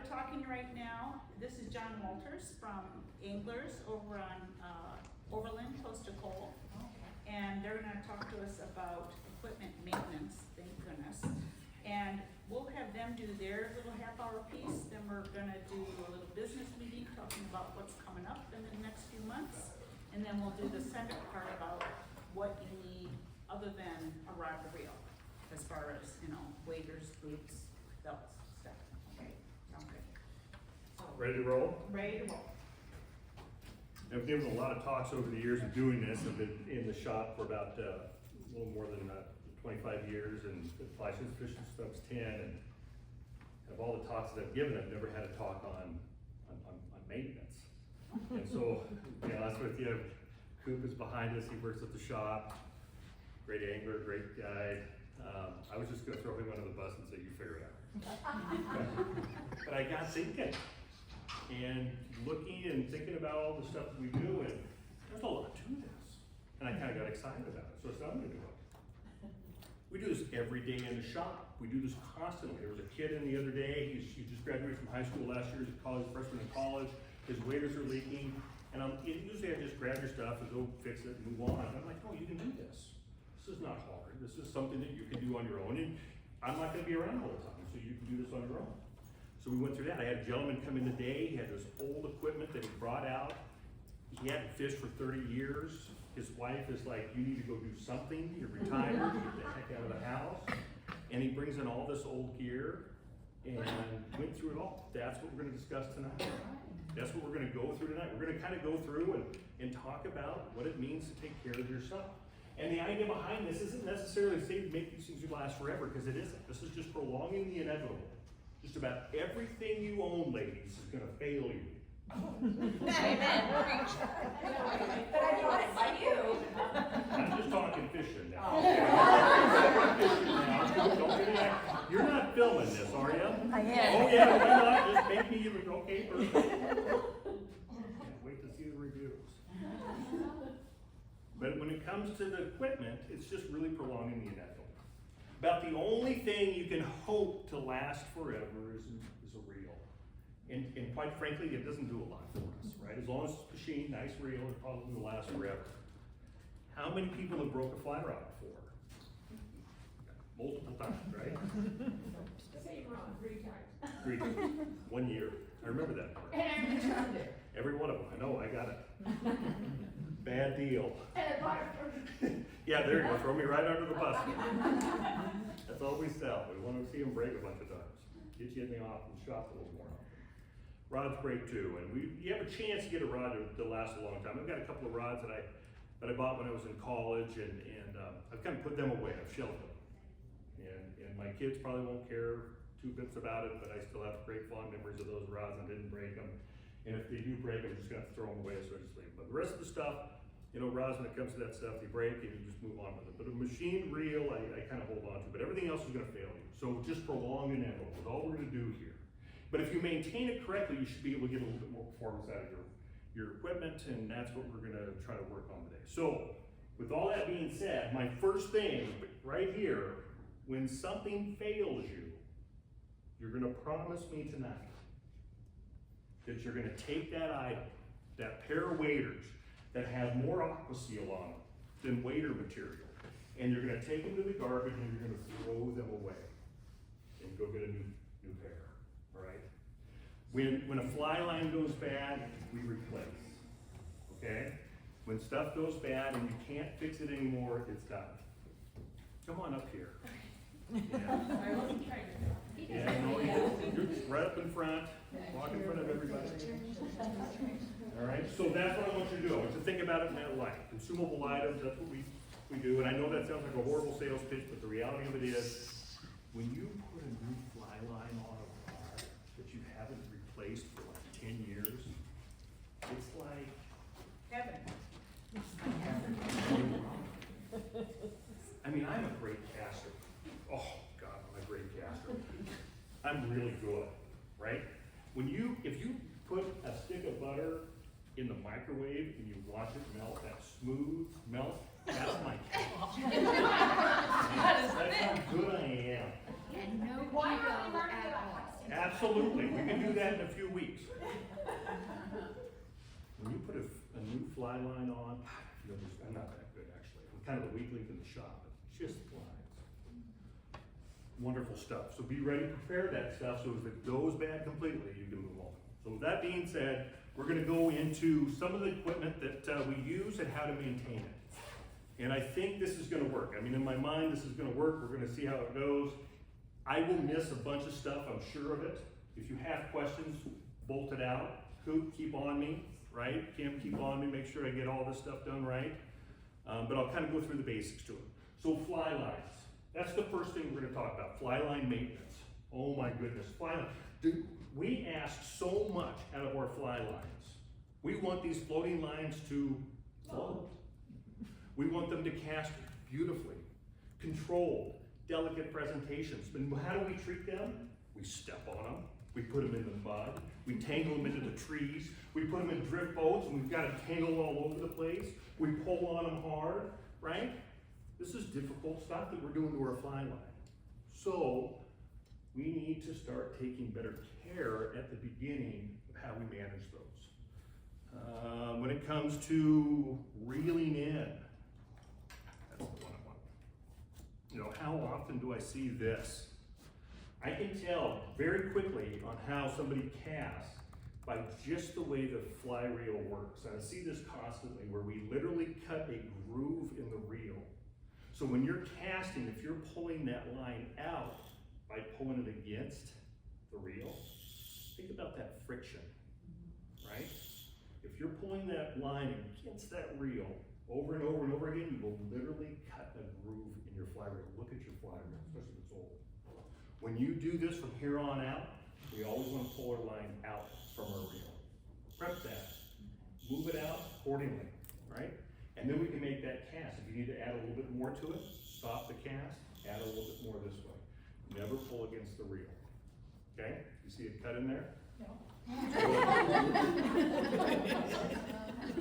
they're talking right now. This is John Wolters from Anglers over on Overland, close to Cole. And they're gonna talk to us about equipment maintenance, thank goodness. And we'll have them do their little half-hour piece, then we're gonna do a little business meeting talking about what's coming up in the next few months. And then we'll do the second part about what you need other than a rod to reel, as far as, you know, waders, boots, belts, stuff. Okay, sound good? Ready to roll? Ready to roll. I've given a lot of talks over the years of doing this. I've been in the shop for about a little more than 25 years, and fly fishing stuff's 10. And of all the talks that I've given, I've never had a talk on maintenance. And so, to be honest with you, Coop is behind us. He works at the shop. Great angler, great guide. I was just going to throw him under the bus and say, "You figure it out." But I got thinking, and looking and thinking about all the stuff that we do, and there's a lot to this. And I kind of got excited about it, so I said, "I'm going to do it." We do this every day in the shop. We do this constantly. There was a kid in the other day, he just graduated from high school last year. He's a college freshman in college. His waders are leaking. And usually I just grab your stuff and go fix it and move on. And I'm like, "No, you can do this. This is not hard. This is something that you can do on your own. And I'm not going to be around all the time, so you can do this on your own." So we went through that. I had a gentleman come in today. He had this old equipment that he brought out. He hadn't fished for 30 years. His wife is like, "You need to go do something. You're retired. Get the heck out of the house." And he brings in all this old gear and went through it all. That's what we're going to discuss tonight. That's what we're going to go through tonight. We're going to kind of go through and talk about what it means to take care of your stuff. And the idea behind this isn't necessarily to say to make these things last forever, because it isn't. This is just prolonging the inevitable. Just about everything you own, ladies, is going to fail you. Amen. But I bought it by you. I'm just talking fishing now. Don't get it. You're not filming this, are you? I am. Oh yeah, why not? Just make me look okay first. Can't wait to see the reviews. But when it comes to the equipment, it's just really prolonging the inevitable. About the only thing you can hope to last forever is a reel. And quite frankly, it doesn't do a lot for us, right? As long as it's machined, nice reel, it probably will last forever. How many people have broke a fly rod before? Multiple times, right? Same rod 3 times. 3 times. 1 year. I remember that part. And I returned it. Every one of them. I know, I got it. Bad deal. And I bought it from Yeah, there you go. Throw me right under the bus. That's all we sell. We want to see them break a bunch of times. Get you in the shop a little more often. Rods break too, and you have a chance to get a rod to last a long time. I've got a couple of rods that I bought when I was in college, and I've kind of put them away. I've shelved them, and my kids probably won't care 2 bits about it, but I still have great fond memories of those rods and didn't break them. And if they do break, I'm just gonna have to throw them away, so I just leave them. But the rest of the stuff, you know, rods, when it comes to that stuff, they break and you just move on with it. But a machine reel, I kind of hold on to, but everything else is gonna fail you. So just prolong and inevitable is all we're gonna do here. But if you maintain it correctly, you should be able to get a little bit more performance out of your equipment, and that's what we're gonna try to work on today. So, with all that being said, my first thing right here, when something fails you, you're gonna promise me tonight that you're gonna take that item, that pair of waders that have more aqua seal on them than wader material, and you're gonna take them to the garbage and you're gonna throw them away and go get a new pair, all right? When a fly line goes bad, we replace, okay? When stuff goes bad and you can't fix it anymore, it's done. Come on up here. Yeah. I wasn't trying to. Yeah, no, you're right up in front, walk in front of everybody. All right, so that's what I want you to do. I want you to think about it in that light. Consumable items, that's what we do. And I know that sounds like a horrible sales pitch, but the reality of it is, when you put a new fly line on a rod that you haven't replaced for like 10 years, it's like Heaven. I mean, I'm a great caster. Oh, God, I'm a great caster. I'm really good, right? If you put a stick of butter in the microwave and you watch it melt, that smooth melt, that's my cake. That's how good I am. And no Why ego are we learning at about all. Absolutely, we can do that in a few weeks. When you put a new fly line on, you know, I'm not that good actually. I'm kind of the weak link in the shop, but just flies. Wonderful stuff. So be ready to prepare that stuff so if it goes bad completely, you can move on. So with that being said, we're gonna go into some of the equipment that we use and how to maintain it. And I think this is gonna work. I mean, in my mind, this is gonna work. We're gonna see how it goes. I will miss a bunch of stuff, I'm sure of it. If you have questions, bolt it out. Coop, keep on me, right? Kim, keep on me, make sure I get all this stuff done right. But I'll kind of go through the basics to it. So fly lines, that's the first thing we're gonna talk about, fly line maintenance. Oh my goodness, fly line. Dude, we ask so much out of our fly lines. We want these floating lines to float. We want them to cast beautifully, controlled, delicate presentations. And how do we treat them? We step on them, we put them in the mud, we tangle them into the trees, we put them in drift boats and we've got to tangle all over the place. We pull on them hard, right? This is difficult stuff that we're doing to our fly line. So we need to start taking better care at the beginning of how we manage those. When it comes to reeling in, that's the one I want. You know, how often do I see this? I can tell very quickly on how somebody casts by just the way the fly reel works. And I see this constantly where we literally cut a groove in the reel. So when you're casting, if you're pulling that line out by pulling it against the reel, think about that friction, right? If you're pulling that line against that reel over and over and over again, you will literally cut a groove in your fly reel. Look at your fly reel, especially if it's old. When you do this from here on out, we always want to pull our line out from our reel. Prep that, move it out accordingly, right? And then we can make that cast. If you need to add a little bit more to it, stop the cast, add a little bit more this way. Never pull against the reel, okay? You see a cut in there? No. You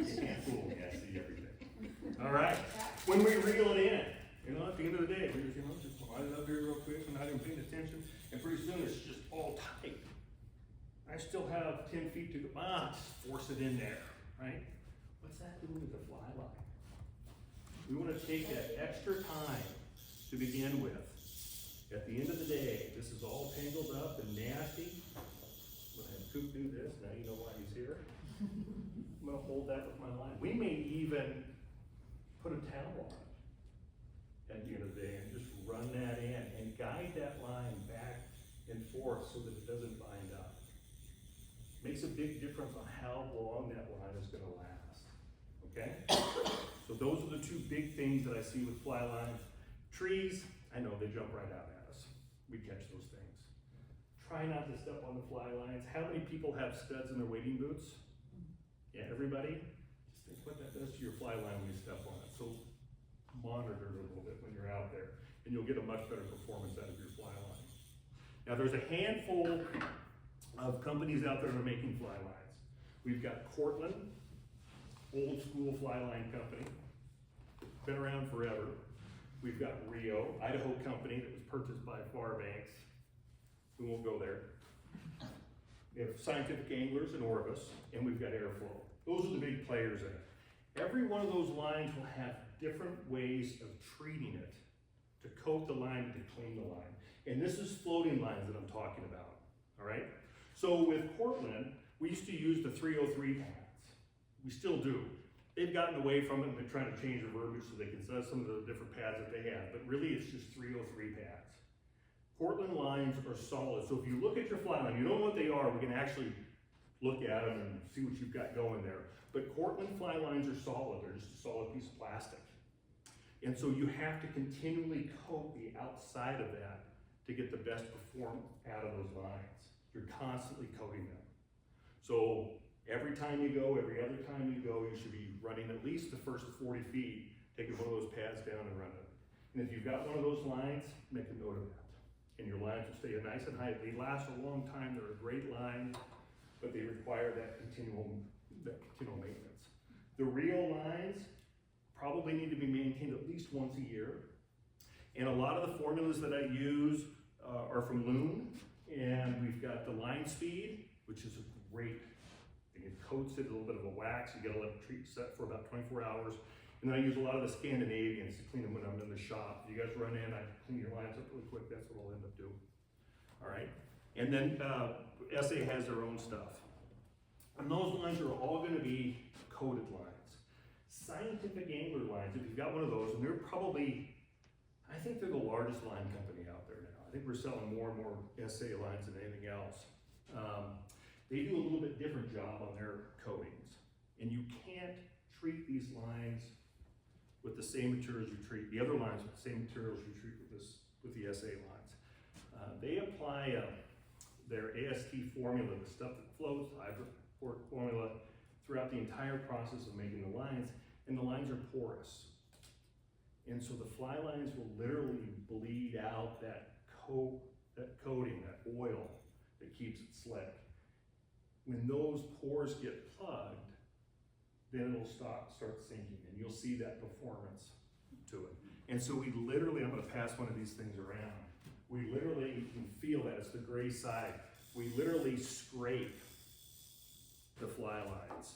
can't fool me, I see everything. All right, when we reel it in, you know, at the end of the day, we just, you know, just slide it up here real quick, we're not even paying attention, and pretty soon it's just all tight. I still have 10 feet to go, just force it in there, right? What's that doing with the fly line? We want to take that extra time to begin with. At the end of the day, this is all tangled up and nasty. I'm gonna have Coop do this, now you know why he's here. I'm gonna hold that with my line. We may even put a towel on it at the end of the day and just run that in and guide that line back and forth so that it doesn't bind up. Makes a big difference on how long that line is gonna last, okay? So those are the two big things that I see with fly lines. Trees, I know they jump right out at us. We catch those things. Try not to step on the fly lines. How many people have studs in their wading boots? Yeah, everybody? Just think what that does to your fly line when you step on it. So monitor it a little bit when you're out there and you'll get a much better performance out of your fly line. Now there's a handful of companies out there that are making fly lines. We've got Cortland, old school fly line company, been around forever. We've got Rio, Idaho company that was purchased by Fairbanks. We won't go there. We have Scientific Anglers and Orvis, and we've got Airflow. Those are the big players in it. Every one of those lines will have different ways of treating it to coat the line, to clean the line. And this is floating lines that I'm talking about, all right? So with Cortland, we used to use the 303 pads. We still do. They've gotten away from it and been trying to change the verbiage so they can sell some of the different pads that they have, but really it's just 303 pads. Cortland lines are solid, so if you look at your fly line, you don't know what they are, we can actually look at them and see what you've got going there. But Cortland fly lines are solid, they're just a solid piece of plastic. And so you have to continually coat the outside of that to get the best performance out of those lines. You're constantly coating them. So every time you go, every other time you go, you should be running at least the first 40 feet, taking one of those pads down and running it. And if you've got one of those lines, make a note of that. And your lines will stay nice and high. They last a long time, they're a great line, but they require that continual maintenance. The reel lines probably need to be maintained at least once a year. And a lot of the formulas that I use are from Loon, And we've got the line speed, which is great. It coats it, a little bit of a wax, you gotta let it treat set for about 24 hours. And then I use a lot of the Scandinavians to clean them when I'm in the shop. If you guys run in, I clean your lines up really quick, that's what I'll end up doing. All right, and then SA has their own stuff. And those lines are all gonna be coated lines. Scientific angler lines, if you've got one of those, and they're probably, I think they're the largest line company out there now. I think we're selling more and more SA lines than anything else. They do a little bit different job on their coatings. And you can't treat these lines with the same materials you treat, the other lines with the same materials you treat with the SA lines. They apply their AST formula, the stuff that floats, hydroporic formula, throughout the entire process of making the lines, and the lines are porous. And so the fly lines will literally bleed out that coating, that oil that keeps it slick. When those pores get plugged, then it'll start sinking, and you'll see that performance to it. And so we literally, I'm gonna pass one of these things around. We literally, you can feel that, it's the gray side. We literally scrape the fly lines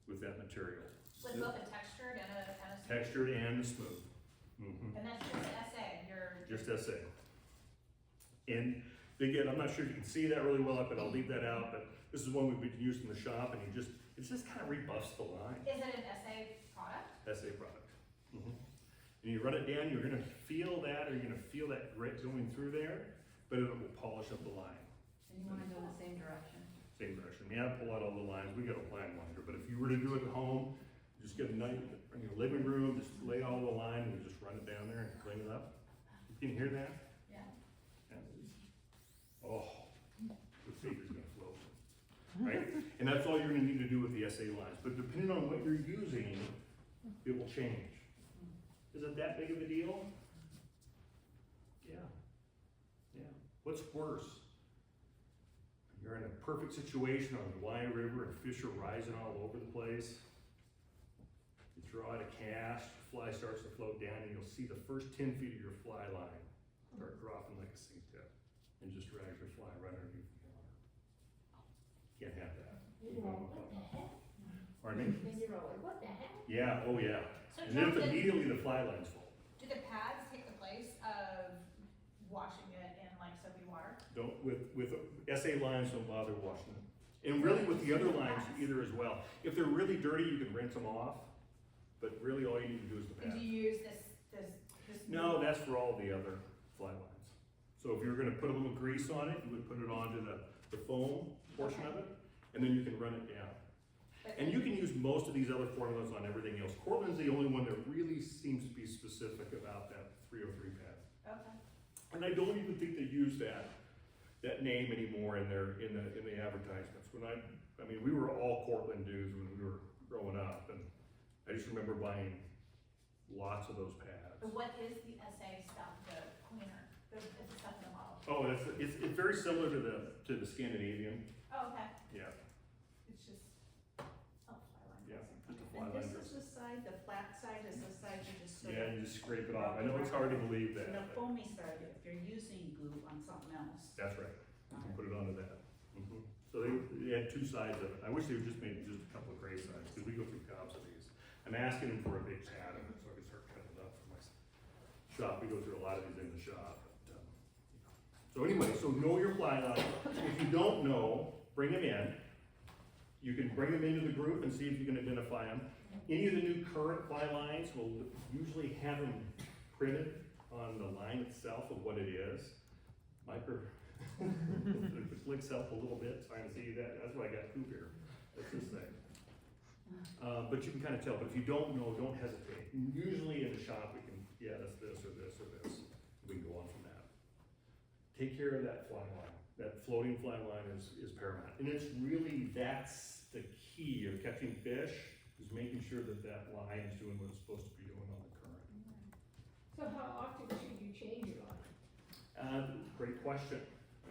with that material. With both a textured and a kind of. Textured and smooth. Mm-hmm. And that's just SA, Just SA. And again, I'm not sure if you can see that really well, but I'll leave that out, but this is one we've been using in the shop, and it just kind of rebuffs the line. Is it an SA product? SA product. Mm-hmm. And you run it down, you're gonna feel that, or you're gonna feel that grit going through there, but it will polish up the line. And you wanna go in the same direction? Same direction. Yeah, pull out all the lines. We got a line winder, but if you were to do it at home, just get a knife in your living room, just lay all the line and just run it down there and clean it up. You can hear that? Yeah. Oh, the finger's gonna float, right? And that's all you're gonna need to do with the SA lines. But depending on what you're using, it will change. Is it that big of a deal? Yeah. Yeah. What's worse? You're in a perfect situation on the Wye River and fish are rising all over the place. You throw out a cast, the fly starts to float down, and you'll see the first 10 feet of your fly line start dropping like a sink tip and just drags your fly right underneath the water. Can't have that. You're all, what the heck? Pardon me? Then you're all like, what the heck? Yeah, oh yeah. So And then John, immediately the fly line's full. do the pads take the place of washing it in like soapy water? Don't, with SA lines, don't bother washing them. And really with the other lines either as well. If they're really dirty, you can rinse them off, but really all you need to do is the And pad. do you use this? No, that's for all the other fly lines. So if you're gonna put a little grease on it, you would put it onto the foam portion of it, and then you can run it down. And you can use most of these other formulas on everything else. Cortland's the only one that really seems to be specific about that 303 pad. Okay. And I don't even think they use that name anymore in the advertisements. When I mean, we were all Cortland dudes when we were growing up, and I just remember buying lots of those pads. What is the SA stuff, the cleaner? It's the stuff in the bottle. Oh, it's very similar to the Scandinavian. Oh, okay. Yeah, It's just, oh, fly line. yeah, just a fly And line. this is the side, the flat side is the side you just sort Yeah, of. you just scrape it off. I know it's hard to believe that. And the but foamy side, if you're using glue on something else. That's right. You can put it onto that. Mhm. So they had two sides of it. I wish they would just made just a couple of gray sides, because we go through gobs of these. I'm asking them for a big pad of it so I can start cutting it up for my shop. We go through a lot of these in the shop. But, so anyway, so know your fly line. If you don't know, bring them in. You can bring them into the group and see if you can identify them. Any of the new current fly lines will usually have them printed on the line itself of what it is. The clicks help a little bit, trying to see that. That's why I got Coop here. That's this thing. But you can kind of tell. But if you don't know, don't hesitate. Usually in the shop, we can, yeah, that's this or this or this. We can go on from that. Take care of that fly line. That floating fly line is paramount. And it's really, that's the key of catching fish, is making sure that that line is doing what it's supposed to be doing on the current. So how often should you change your line? Great question.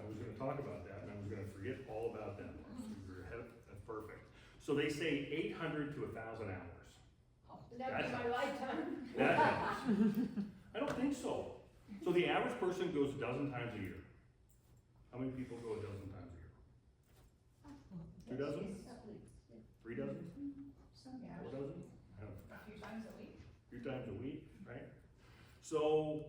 I was gonna talk about that, and I was gonna forget all about that. You're ahead, that's perfect. So they say 800 to 1,000 hours. That's my lifetime. That helps. I don't think so. So the average person goes a dozen times a year. How many people go a dozen times a year? 2 dozen? 3 dozen? Yeah, 4 dozen? I don't know. a few times a week. A few times a week, right? So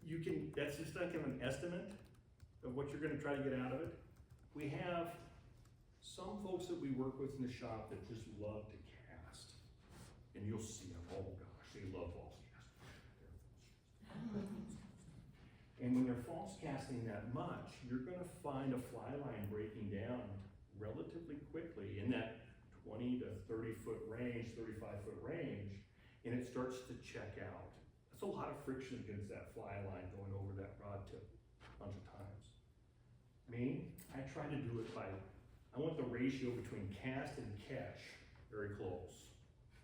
you can, that's just like an estimate of what you're gonna try to get out of it. We have some folks that we work with in the shop that just love to cast. And you'll see them, oh gosh, they love false casting. And when they're false casting that much, you're gonna find a fly line breaking down relatively quickly in that 20 to 30 foot range, 35 foot range, and it starts to check out. That's a lot of friction against that fly line going over that rod tip a bunch of times. Me, I try to do it by, I want the ratio between cast and catch very close,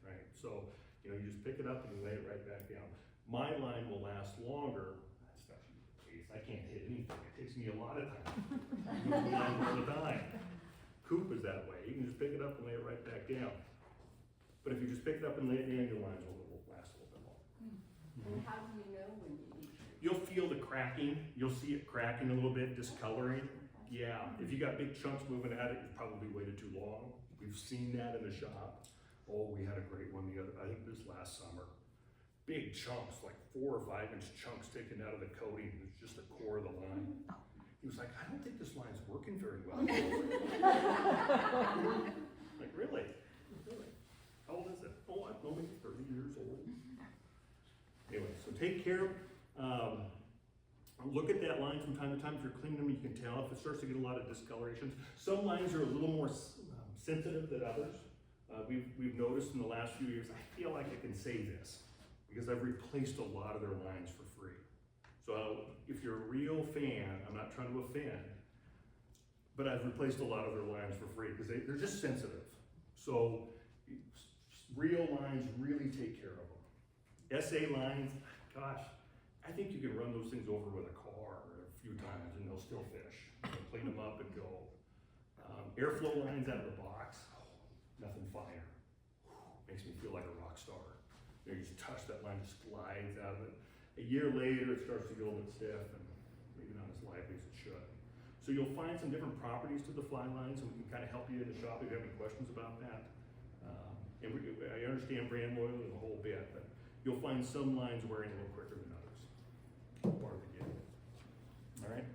right? So, you know, you just pick it up and you lay it right back down. My line will last longer. That's not usually the case. I can't hit anything. It takes me a lot of time. All the time. Coop is that way. You can just pick it up and lay it right back down. But if you just pick it up and lay it down, your lines will last a little bit longer. And how do you know when you need to? You'll feel the cracking. You'll see it cracking a little bit, discoloring. Yeah, if you got big chunks moving at it, you probably waited too long. We've seen that in the shop. Oh, we had a great one I think this last summer. Big chunks, like 4 or 5 inch chunks taken out of the coating. It's just the core of the line. He was like, I don't think this line's working very well. Like, really? Really? How old is it? Oh, I don't know, maybe 30 years old. Anyway, so take care. Look at that line from time to time. If you're cleaning them, you can tell if it starts to get a lot of discolorations. Some lines are a little more sensitive than others. We've noticed in the last few years, I feel like I can say this because I've replaced a lot of their lines for free. So if you're a real fan, I'm not trying to offend, but I've replaced a lot of their lines for free because they're just sensitive. So real lines really take care of them. SA lines, gosh, I think you can run those things over with a car a few times and they'll still fish. You'll clean them up and go. Airflow lines out of the box, nothing finer. Makes me feel like a rock star. You just touch that line, just glides out of it. A year later, it starts to get a little bit stiff and maybe not as lively as it should. So you'll find some different properties to the fly lines, and we can kind of help you in the shop if you have any questions about that. I understand brand loyalty the whole bit, but you'll find some lines wearing a little quicker than others. Part of the game. All right.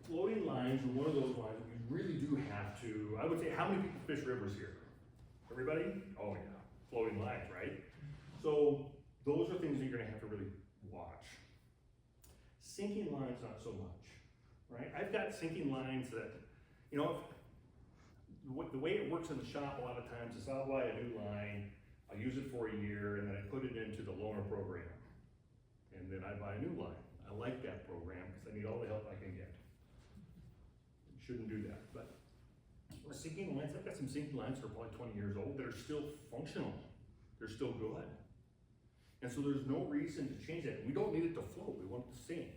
Floating lines are one of those lines that we really do have to. I would say, how many people fish rivers here? Everybody? Oh yeah, floating lines, right? So those are things that you're gonna have to really watch. Sinking lines, not so much, right? I've got sinking lines that, you know, the way it works in the shop a lot of times is I'll buy a new line, I'll use it for a year, and then I put it into the loaner program. And then I buy a new line. I like that program because I need all the help I can get. Shouldn't do that, but sinking lines, I've got some sinking lines that are probably 20 years old that are still functional. They're still good. And so there's no reason to change that. We don't need it to float, we want it to sink.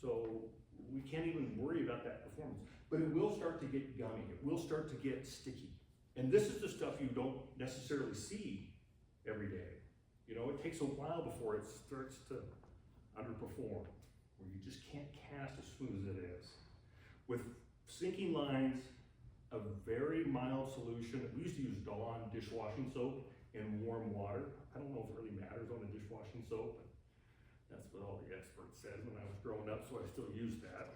So we can't even worry about that performance. But it will start to get gummy, it will start to get sticky. And this is the stuff you don't necessarily see every day. You know, it takes a while before it starts to underperform, where you just can't cast as smooth as it is. With sinking lines, a very mild solution, we used to use Dawn dishwashing soap in warm water. I don't know if it really matters on a dishwashing soap, but that's what all the experts said when I was growing up, so I still use that.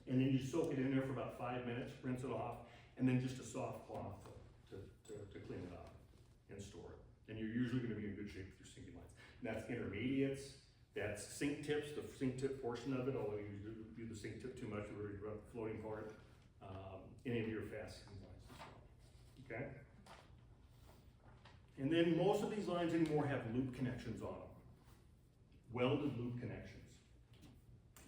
And then you soak it in there for about 5 minutes, rinse it off, and then just a soft cloth to clean it up and store it. And you're usually gonna be in good shape with your sinking lines. And that's intermediates, that's sink tips, the sink tip portion of it, although you do the sink tip too much, you already run the floating part, any of your fast sinking lines as well, okay? And then most of these lines anymore have loop connections on them. Welded loop connections.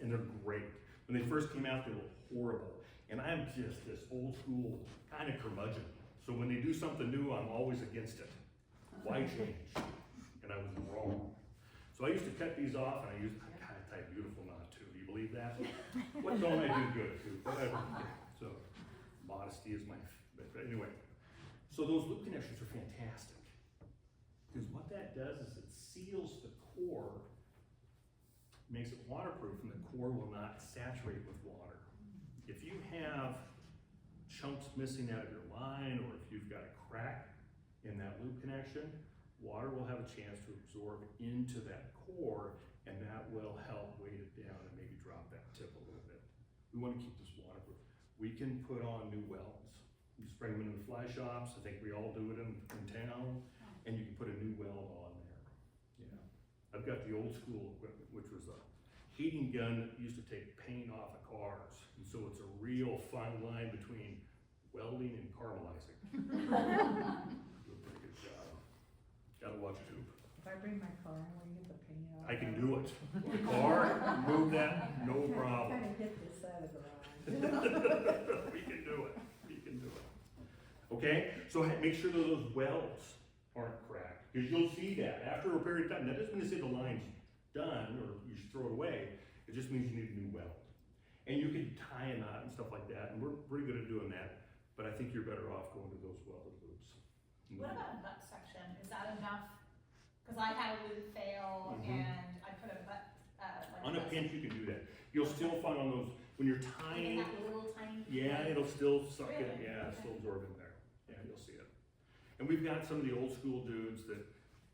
And they're great. When they first came out, they were horrible. And I'm just this old school kind of curmudgeon. So when they do something new, I'm always against it. Why change? And I was wrong. So I used to cut these off, and I gotta tie a beautiful knot too. Do you believe that? What don't I do good too? Whatever. So modesty is my, but anyway. So those loop connections are fantastic. Because what that does is it seals the core, makes it waterproof and the core will not saturate with water. If you have chunks missing out of your line, or if you've got a crack in that loop connection, water will have a chance to absorb into that core, and that will help weight it down and maybe drop that tip a little bit. We want to keep this waterproof. We can put on new welds. You just bring them into the fly shops. I think we all do it in town, and you can put a new weld on there. Yeah, I've got the old school equipment, which was a heating gun that used to take paint off of cars, and so it's a real fine line between welding and caramelizing. Do a pretty good job. Gotta watch it. If I bring my car, will you get the paint off? I can do it. The car, move that, no problem. Kind of hit this side of the line. We can do it. We can do it. Okay, so make sure that those welds aren't cracked, because you'll see that after a period of time. That doesn't mean to say the line's done or you should throw it away. It just means you need a new weld. And you can tie a knot and stuff like that, and we're pretty good at doing that, but I think you're better off going to those welded loops. What about a butt section? Is that enough? Cause I had a loop fail Mhm. and I put a butt, like. On a pinch, you can do that. You'll still find on those, when you're tying, Even that little tiny. yeah, it'll still suck in, Really? yeah, it'll Okay. still absorb in there. Yeah, you'll see it. And we've got some of the old school dudes that,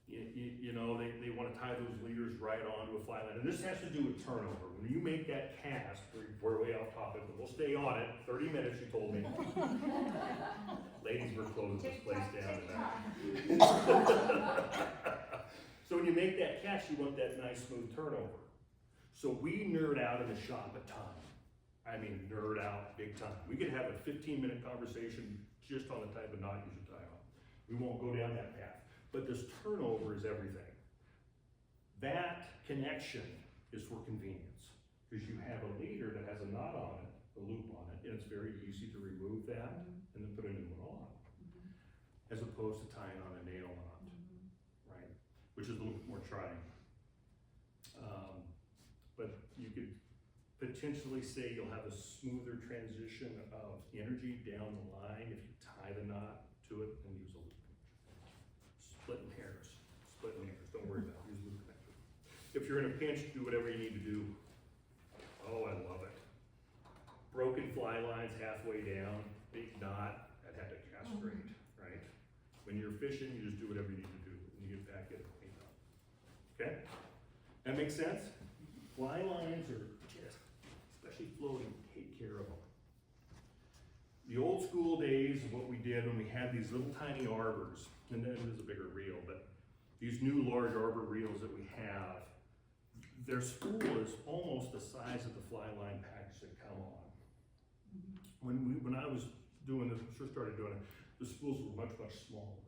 you know, they wanna tie those leaders right onto a fly line. And this has to do with turnover. When you make that cast, we're way off topic, but we'll stay on it, 30 minutes, you told me. Ladies, we're closing this place down tonight. So when you make that cast, you want that nice smooth turnover. So we nerd out in the shop a ton. I mean, nerd out big time. We could have a 15-minute conversation just on the type of knot you should tie on. We won't go down that path. But this turnover is everything. That connection is for convenience, because you have a leader that has a knot on it, a loop on it, and it's very easy to remove that and then put a new one on, as opposed to tying on a nail knot, right? Which is a little bit more trying. But you could potentially say you'll have a smoother transition of energy down the line if you tie the knot to it and use a loop. Splitting hairs, don't worry about it, use a loop connector. If you're in a pinch, do whatever you need to do. Oh, I love it. Broken fly lines halfway down, big knot, that had to castrate, right? When you're fishing, you just do whatever you need to do, and you get back in and clean up. Okay? That makes sense? Fly lines are just, especially floating, take care of them. The old school days of what we did when we had these little tiny arbors, and then there's a bigger reel, but these new large arbor reels that we have, their spool is almost the size of the fly line package that come on. When I was doing this, first started doing it, the spools were much, much smaller.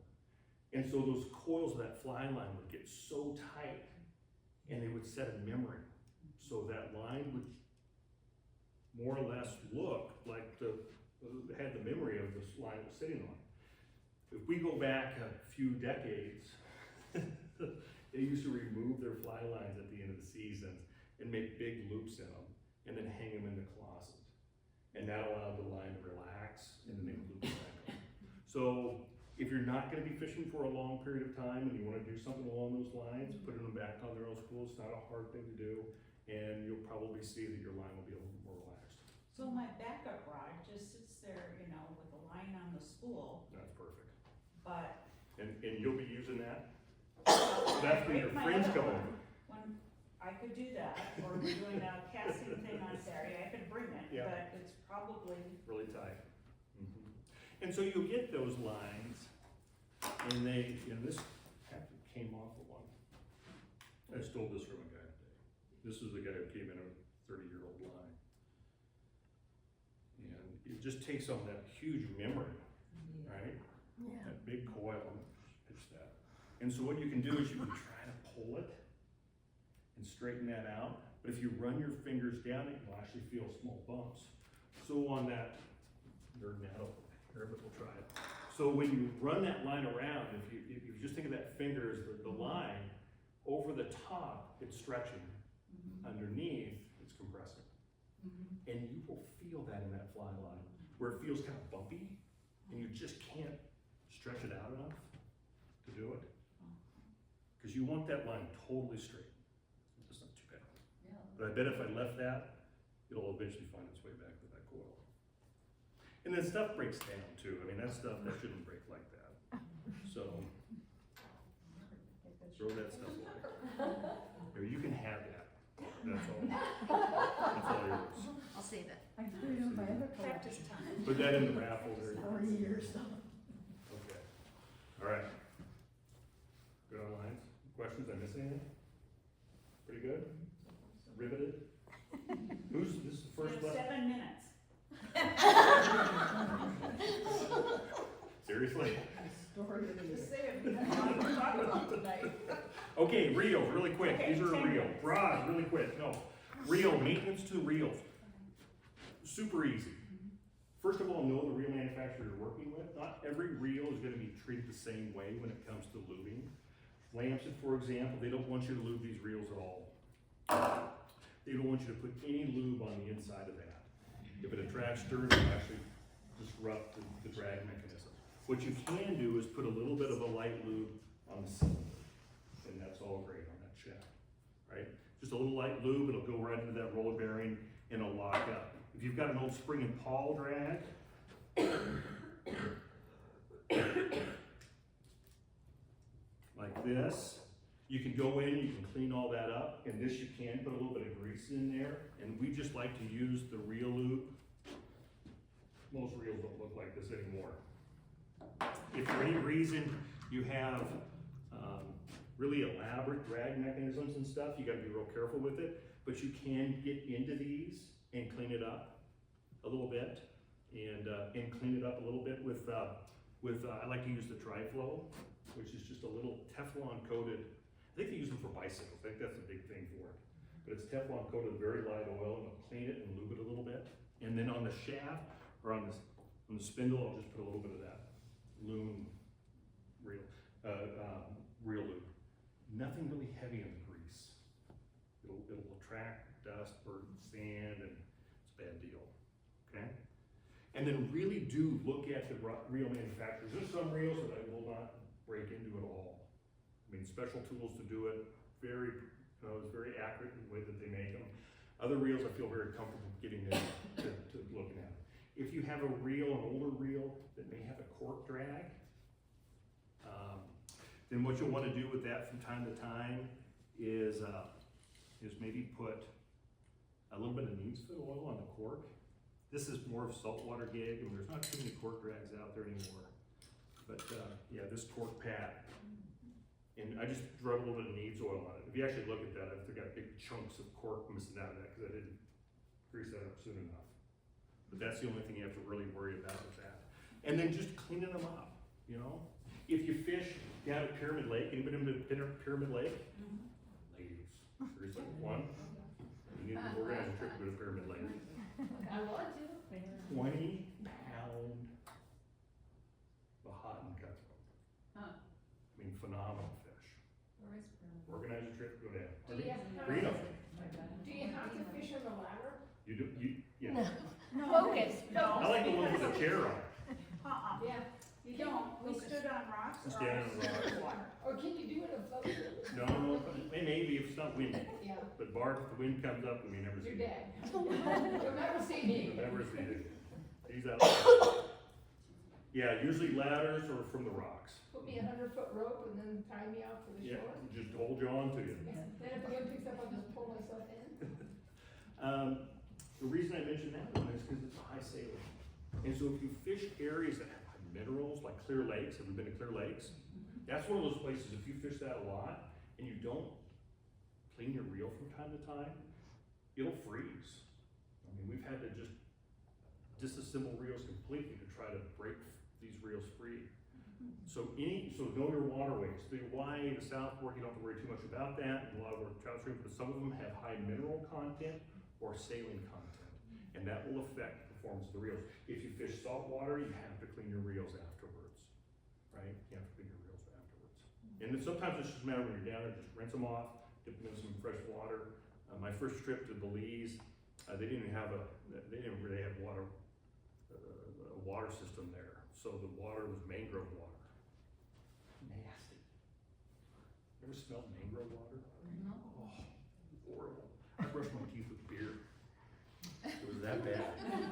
And so those coils of that fly line would get so tight, and they would set a memory. So that line would more or less look like had the memory of this line it was sitting on. If we go back a few decades, they used to remove their fly lines at the end of the seasons and make big loops in them and then hang them in the closet. And that allowed the line to relax and then they would loop it back on. So if you're not gonna be fishing for a long period of time and you wanna do something along those lines, putting them back on their own spool, it's not a hard thing to do. And you'll probably see that your line will be a little more relaxed. So my backup rod just sits there, you know, with the line on the spool, That's perfect. but. And you'll be using that? That's when your My friends other come one, over. When I could do that, or we're doing a casting thing on Saturday, I could bring it, Yeah. but it's probably, Really tight. And so you'll get those lines, and they, you know, this came off of one. I stole this from a guy today. This is the guy who came in a 30-year-old line. And it just takes on that huge memory, right? Yeah. That big coil, pitch that. And so what you can do is you can try to pull it and straighten that out, but if you run your fingers down it, you'll actually feel small bumps. So on that, nerd now, here, but we'll try it. So when you run that line around, if you just think of that finger as the line, over the top, it's stretching. Underneath, it's compressing. And you will feel that in that fly line, where it feels kind of bumpy, and you just can't stretch it out enough to do it. Because you want that line totally straight. It's not too bad. Yeah, But I bet if I left that, it'll eventually find its way back to that coil. And then stuff breaks down too. I mean, that stuff, that shouldn't break like that. So, throw that stuff away. Here, you can have that. That's all. That's all yours. I'll save it. I threw it in my other Practice collection. time. Put that in the raffle there. 40 years. Okay. All right. Good on lines? Questions? I miss anything? Pretty good? Riveted? This is the first You have lesson? 7 minutes. Seriously? Story of the year. Just say it, we have a lot to talk about tonight. Okay, reels, really quick. Okay, These are 10 real. minutes. Rod, really quick. No. Reel, maintenance to reels. Super easy. First of all, know the reel manufacturer you're working with. Not every reel is gonna be treated the same way when it comes to lubing. Lamson, for example, they don't want you to lube these reels at all. They don't want you to put any lube on the inside of that. If it attracts dirt, it'll actually disrupt the drag mechanism. What you can do is put a little bit of a light lube on the cylinder, and that's all great on that shaft, right? Just a little light lube, it'll go right into that roller bearing and it'll lock up. If you've got an old spring and pawl drag, like this, you can go in, you can clean all that up, and this you can put a little bit of grease in there, and we just like to use the reel lube. Most reels don't look like this anymore. If for any reason you have really elaborate drag mechanisms and stuff, you gotta be real careful with it, but you can get into these and clean it up a little bit, and clean it up a little bit with I like to use the Tri-Flow, which is just a little Teflon coated, I think they use them for bicycles, I think that's a big thing for it. But it's Teflon coated, very light oil, and it'll clean it and lube it a little bit. And then on the shaft, or on the spindle, I'll just put a little bit of that loom reel lube. Nothing really heavy in the grease. It'll attract dust, burn, sand, and it's a bad deal, okay? And then really do look at the reel manufacturers. There's some reels that I will not break into at all. I mean, special tools to do it, it's very accurate in the way that they make them. Other reels I feel very comfortable getting into to looking at. If you have a reel, an older reel that may have a cork drag, then what you'll want to do with that from time to time is maybe put a little bit of neat's foot oil on the cork. This is more of a saltwater gig, and there's not too many cork drags out there anymore. But yeah, this cork pad, and I just rub a little bit of neat's oil on it. If you actually look at that, I've got big chunks of cork missing out of that because I didn't grease that up soon enough. But that's the only thing you have to really worry about with that. And then just cleaning them up, you know? If you fish down at Pyramid Lake, anybody been to Pyramid Lake? Ladies, there's like one. You need to organize a trip to go to Pyramid Lake. I want to. 20-pound Bahatan cutthroat. Huh. I mean, phenomenal fish. Where is Pyramid? Organize a trip, go down. Do you have Read them. do you have to fish on the ladder? Yeah. No. Focus. No. I like the ones with a chair on. Yeah. You don't, we stood on rocks or Stand on rocks. water. Or can you do it afloat? No, maybe if it's not windy. Yeah, But Bart, if the wind comes up, we may never see you're it. dead. You'll never see me. We'll never see it. He's out. Yeah, usually ladders or from the rocks. Put me 100-foot rope and then tie me out to the Yeah, shore. just hold you on to you. Then if the wind picks up, I'll just pull myself in. The reason I mentioned that one is because it's high saline. And so if you fish areas that have minerals, like Clear Lakes, have you been to Clear Lakes? That's one of those places, if you fish that a lot and you don't clean your reel from time to time, it'll freeze. I mean, we've had to just disassemble reels completely to try to break these reels free. So know your waterways. The Hawaii, the South Fork, you don't have to worry too much about that. A lot of our trout streams, but some of them have high mineral content or saline content, and that will affect the performance of the reels. If you fish saltwater, you have to clean your reels afterwards, right? You have to clean your reels afterwards. And then sometimes it's just a matter when you're down there, just rinse them off, dip them in some fresh water. My first trip to Belize, they didn't really have a water system there. So the water was mangrove water. Nasty. Ever smelled mangrove water? No. Oh, horrible. I brushed my teeth that bad. It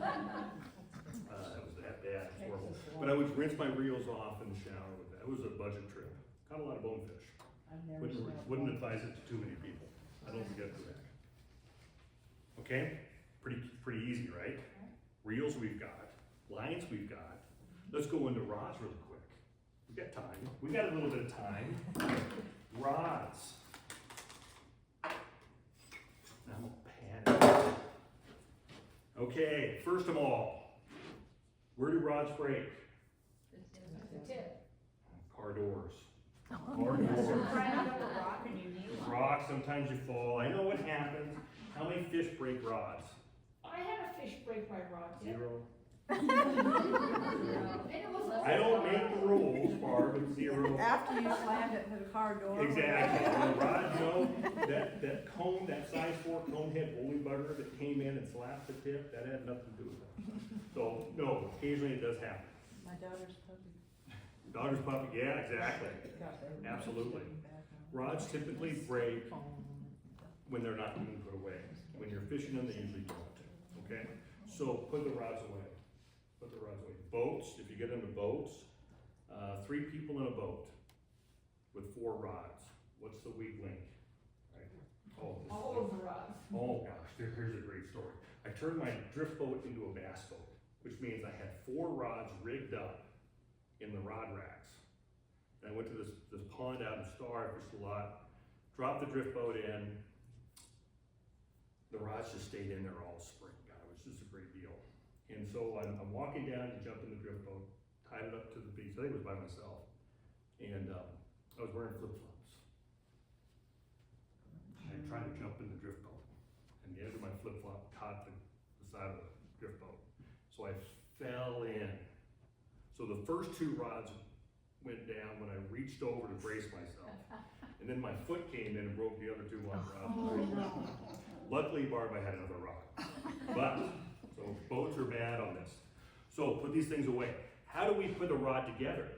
was that bad, it was horrible. But I would rinse my reels off in the shower with that. It was a budget trip. Caught a lot of bonefish. Wouldn't advise it to too many people. I don't forget for that. Okay, pretty easy, right? Reels we've got, lines we've got. Let's go into rods really quick. We've got time. We've got a little bit of time. Rods. I'm a panic. Okay, first of all, where do rods break? The tip. Car doors. Car So doors. climbing up a rock and you need one. Rocks, sometimes you fall. I know what happens. How many fish break rods? I had a fish break my rod tip. 0. And it was I don't make the rules, Barb, it's 0. After you slammed it into the car door. Exactly. And the rod, you know, that cone, that size 4 cone head holy bugger that came in and slapped the tip, that had nothing to do with it. So, no, occasionally it does happen. My daughter's puppy. Daughter's puppy, yeah, exactly. Absolutely. Rods typically break when they're not being put away. When you're fishing them, they usually don't, okay? So put the rods away. Put the rods away. Boats, if you get into boats, 3 people in a boat with 4 rods. What's the weak link? Right? Oh, this is all of the rods. Oh gosh, here's a great story. I turned my drift boat into a bass boat, which means I had 4 rods rigged up in the rod racks. And I went to this pond out in Star, I fished a lot, dropped the drift boat in. The rods just stayed in there all spring. God, it was just a great deal. And so I'm walking down to jump in the drift boat, tied it up to the beach. I think it was by myself. And I was wearing flip-flops. I tried to jump in the drift boat, and the end of my flip-flop caught the side of the drift boat. So I fell in. So the first 2 rods went down when I reached over to brace myself. And then my foot came in and broke the other 2 rods. Luckily, Barb, I had another rod. But, so boats are bad on this. So put these things away. How do we put a rod together,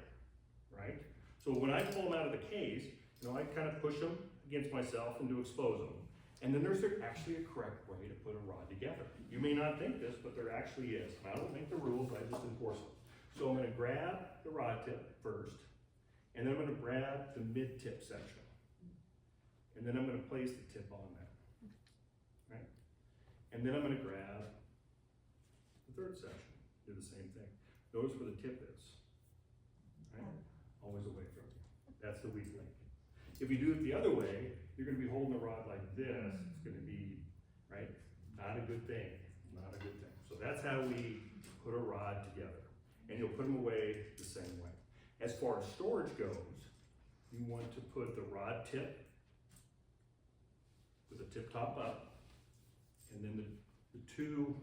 right? So when I pull them out of the case, you know, I kind of push them against myself and to expose them. And then there's actually a correct way to put a rod together. You may not think this, but there actually is. And I don't make the rules, I just enforce them. So I'm gonna grab the rod tip first, and then I'm gonna grab the mid-tip section. And then I'm gonna place the tip on that, right? And then I'm gonna grab the third section, do the same thing. Notice where the tip is, right? Always away from you. That's the weak link. If you do it the other way, you're gonna be holding the rod like this. It's gonna be, right? Not a good thing, not a good thing. So that's how we put a rod together. And you'll put them away the same way. As far as storage goes, you want to put the rod tip with the tip top up, and then the 2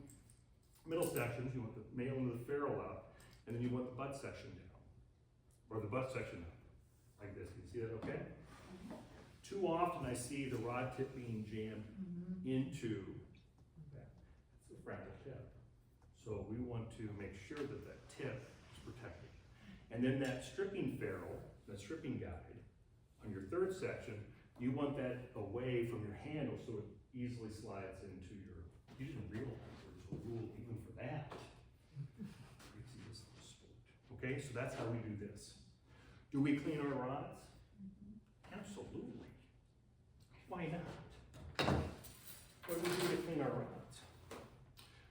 middle sections, you want the male and the ferrule up, and then you want the butt section down, or the butt section up, like this. Can you see that okay? Too often I see the rod tip being jammed into that. It's a fragile tip. So we want to make sure that that tip is protected. And then that stripping ferrule, that stripping guide, on your third section, you want that away from your handle so it easily slides into your, you didn't realize there was a rule even for that. Okay, so that's how we do this. Do we clean our rods? Absolutely. Why not? What do we do to clean our rods?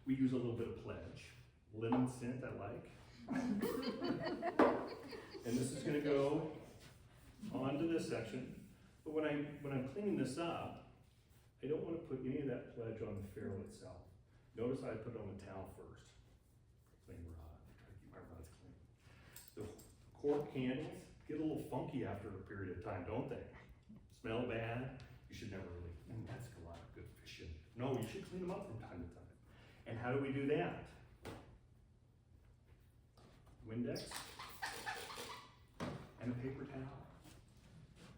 We use a little bit of pledge. Lemon scent I like. And this is gonna go onto this section. But when I'm cleaning this up, I don't want to put any of that pledge on the ferrule itself. Notice I put it on the towel first. Clean rod, try to keep my rods clean. The cork handles get a little funky after a period of time, don't they? Smell bad, you should never really, and that's a lot of good fishing. No, you should clean them up from time to time. And how do we do that? Windex and a paper towel.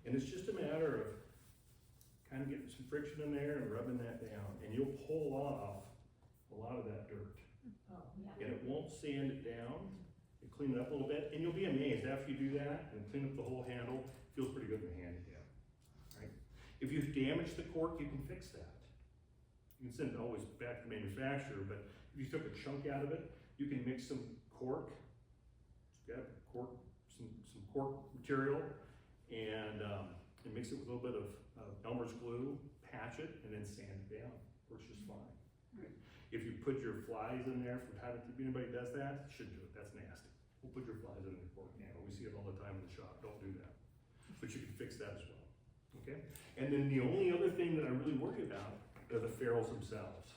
And it's just a matter of kind of getting some friction in there and rubbing that down, and you'll pull off a lot of that dirt. Oh, yeah. And it won't sand it down, and clean it up a little bit, and you'll be amazed after you do that and clean up the whole handle, it feels pretty good in the hand again, right? If you've damaged the cork, you can fix that. You can send it always back to the manufacturer, but if you took a chunk out of it, you can mix some cork, some cork material, and mix it with a little bit of Elmer's glue, patch it, and then sand it down. Works just fine. If you put your flies in there from time to time, if anybody does that, shouldn't do it, that's nasty. We'll put your flies in the cork handle, we see it all the time in the shop, don't do that. But you can fix that as well, okay? And then the only other thing that I really worry about are the ferrules themselves.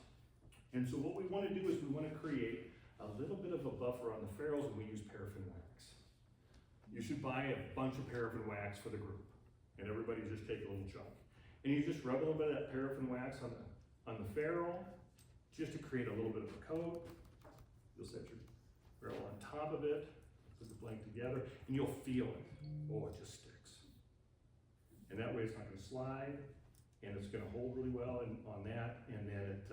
And so what we wanna do is we wanna create a little bit of a buffer on the ferrules, and we use paraffin wax. You should buy a bunch of paraffin wax for the group, and everybody just take a little chunk. And you just rub a little bit of that paraffin wax on the ferrule, just to create a little bit of a coat. You'll set your ferrule on top of it, put the blank together, and you'll feel it. Oh, it just sticks. And that way it's not gonna slide, and it's gonna hold really well on that, and then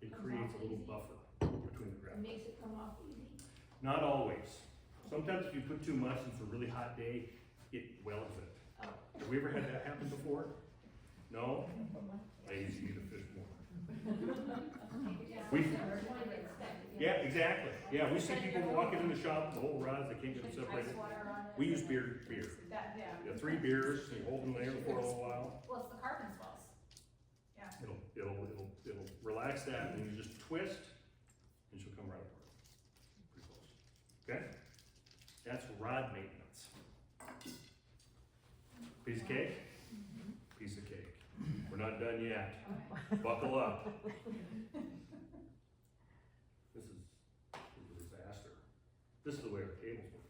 it creates a little buffer between the It graphics. makes it come off easy. Not always. Sometimes if you put too much and it's a really hot day, it welds it. Oh. Have we ever had that happen before? No? Ladies, you need to fish more. We- Yeah, exactly. Yeah, we see people walking in the shop, the whole rods, they can't get them separated. We use beer. That, yeah. You got 3 beers, you hold them there for a little while. Well, it's the carbon swells. Yeah. It'll relax that, and you just twist, and she'll come right apart. Pretty close. Okay? That's rod maintenance. Piece of cake? Piece of cake. We're not done yet. Buckle up. This is a disaster. This is the way our cables work.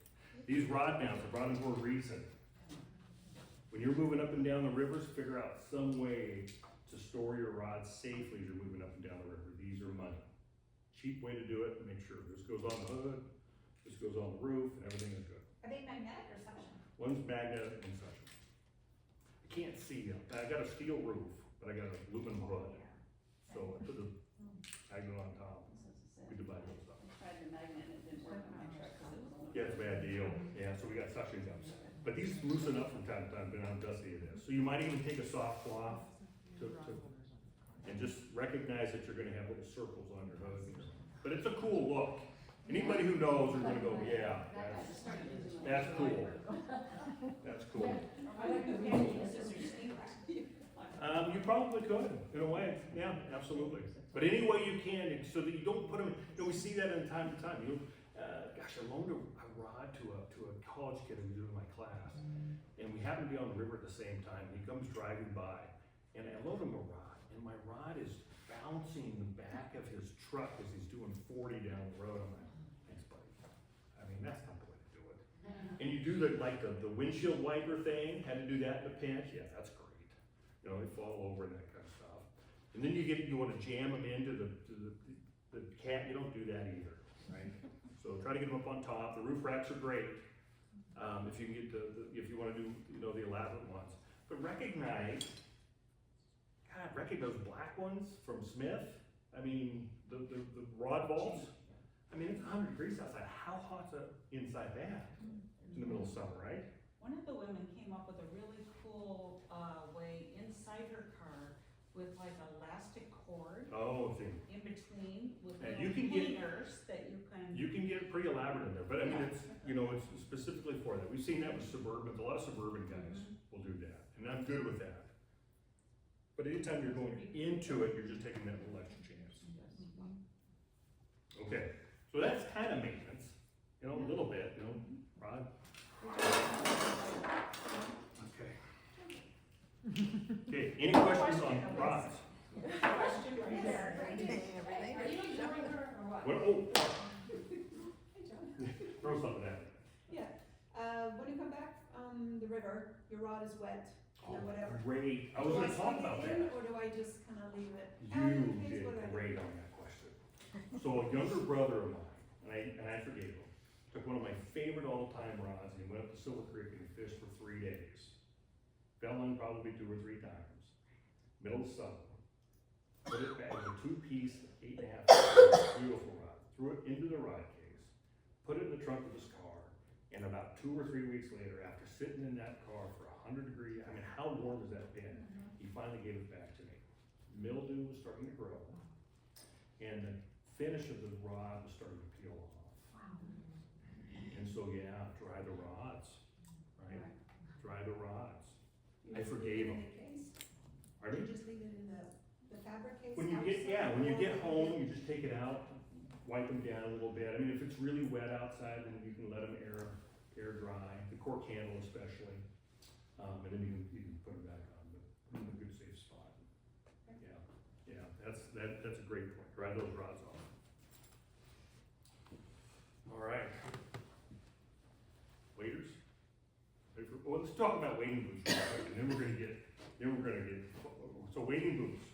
These rod mounts are brought in for a reason. When you're moving up and down the rivers, figure out some way to store your rods safely as you're moving up and down the river. These are money. Cheap way to do it, make sure this goes on the hood, this goes on the roof, and everything is good. Are they magnetic or suction? One's magnetic and suction. I can't see them. I got a steel roof, but I got a aluminum hood. So I put the magnet on top. We divide those up. I tried the magnet and it didn't work on my truck because it was on the. Yeah, it's a bad deal. Yeah, so we got suction cups. But these loosen up from time to time, depending on how dusty it is. So you might even take a soft cloth and just recognize that you're gonna have little circles on your hood. But it's a cool look. Anybody who knows are gonna go, yeah, that's cool. That's cool. You probably could, in a way, yeah, absolutely. But any way you can, so that you don't put them, we see that in time to time. Gosh, I loaned a rod to a college kid who was in my class, and we happened to be on the river at the same time. He comes driving by, and I loaned him a rod, and my rod is bouncing the back of his truck as he's doing 40 down the road. I'm like, thanks, buddy. I mean, that's not the way to do it. And you do the windshield wiper thing, had to do that in a pinch, yeah, that's great. You know, they fall over and that kind of stuff. And then you want to jam them into the cat, you don't do that either, right? So try to get them up on top. The roof racks are great. If you can get if you want to do, the elaborate ones. But recognize those black ones from Smith. I mean, the rod vaults. I mean, it's 100 degrees outside. How hot's it inside that? It's in the middle of summer, right? One of the women came up with a really cool way inside her car with like elastic cord Oh, see. in between with And little you can get- hangers that you can. You can get pretty elaborate in there, but I mean, it's specifically for that. We've seen that with Suburbans. A lot of Suburban guys will do that, and I'm good with that. But anytime you're going into it, you're just taking that little extra chance. Okay, so that's kind of maintenance, a little bit, Rod. Okay. Okay, any questions on rods? Question right there. Are you enjoying her or what? What, throw something at me. When you come back from the river, your rod is wet or whatever. Great, I was Do gonna talk stick about it in, that. or do I just kind of leave it? You Here's did what I do. great on that question. So a younger brother of mine, and I forgave him, took one of my favorite all-time rods and he went up to Silver Creek and he fished for 3 days. Fell in probably 2 or 3 times. Middle of summer. Put it back, it was a 2-piece, 8.5 beautiful rod. Threw it into the rod case, put it in the trunk of his car, and about 2 or 3 weeks later, after sitting in that car for 100 degrees, I mean, how warm has that been? He finally gave it back to me. Mildew was starting to grow. and the finish of the rod was starting to peel off. And so, yeah, dry the rods, right? Dry the rods. I forgave him. Pardon me? You just leave it in the fabric case? When you get home, you just take it out, wipe them down a little bit. I mean, if it's really wet outside, then you can let them air dry, the cork handle especially. And then you can put them back on, but in a good safe spot. Yeah, that's a great point. Dry those rods off. All right. Waders? Well, let's talk about wading boots real quick, and then we're gonna get, so wading boots.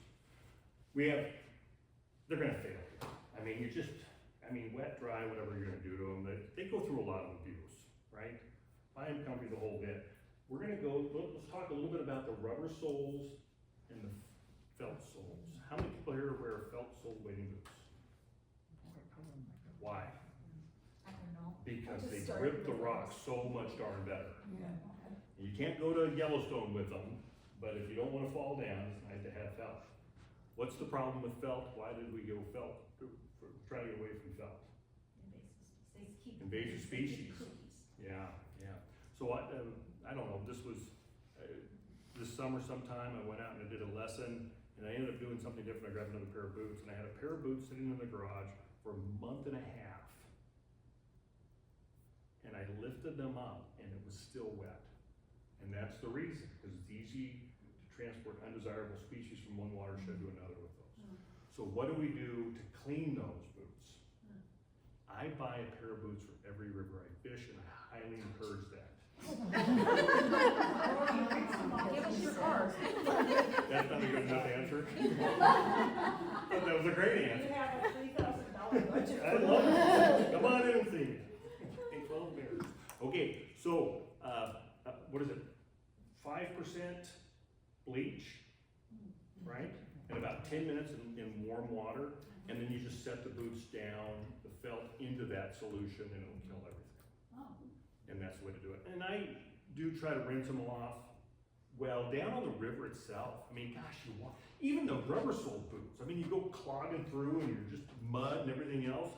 They're gonna fail. Wet, dry, whatever you're gonna do to them, they go through a lot of abuse, right? Fine, comfy, the whole bit. We're gonna let's talk a little bit about the rubber soles and the felt soles. How many people here wear felt sole wading boots? Why? I don't know. Because I just they started grip the with rock so much darn better. Yeah. You can't go to Yellowstone with them, but if you don't wanna fall down, it's nice to have felt. What's the problem with felt? Why did we go felt? Try to get away from felt. Invasive species. Yeah. So I don't know, this was, this summer sometime, I went out and I did a lesson, and I ended up doing something different. I grabbed another pair of boots, and I had a pair of boots sitting in the garage for a month and a half. And I lifted them up, and it was still wet. And that's the reason, because it's easy to transport undesirable species from one watershed to another with those. So what do we do to clean those boots? I buy a pair of boots for every river I fish, and I highly encourage that. Give us your card. That's not a good enough answer. But that was a great answer. You have a $3,000 budget. I love it. Come on in and see me. Hey, 12 bears. Okay, so, what is it? 5% bleach, right? And about 10 minutes in warm water, and then you just set the boots down, the felt into that solution, and it'll kill everything. Oh. And that's the way to do it. And I do try to rinse them off. Well, down on the river itself, gosh, even the rubber sole boots, you go clogging through and you're just mud and everything else.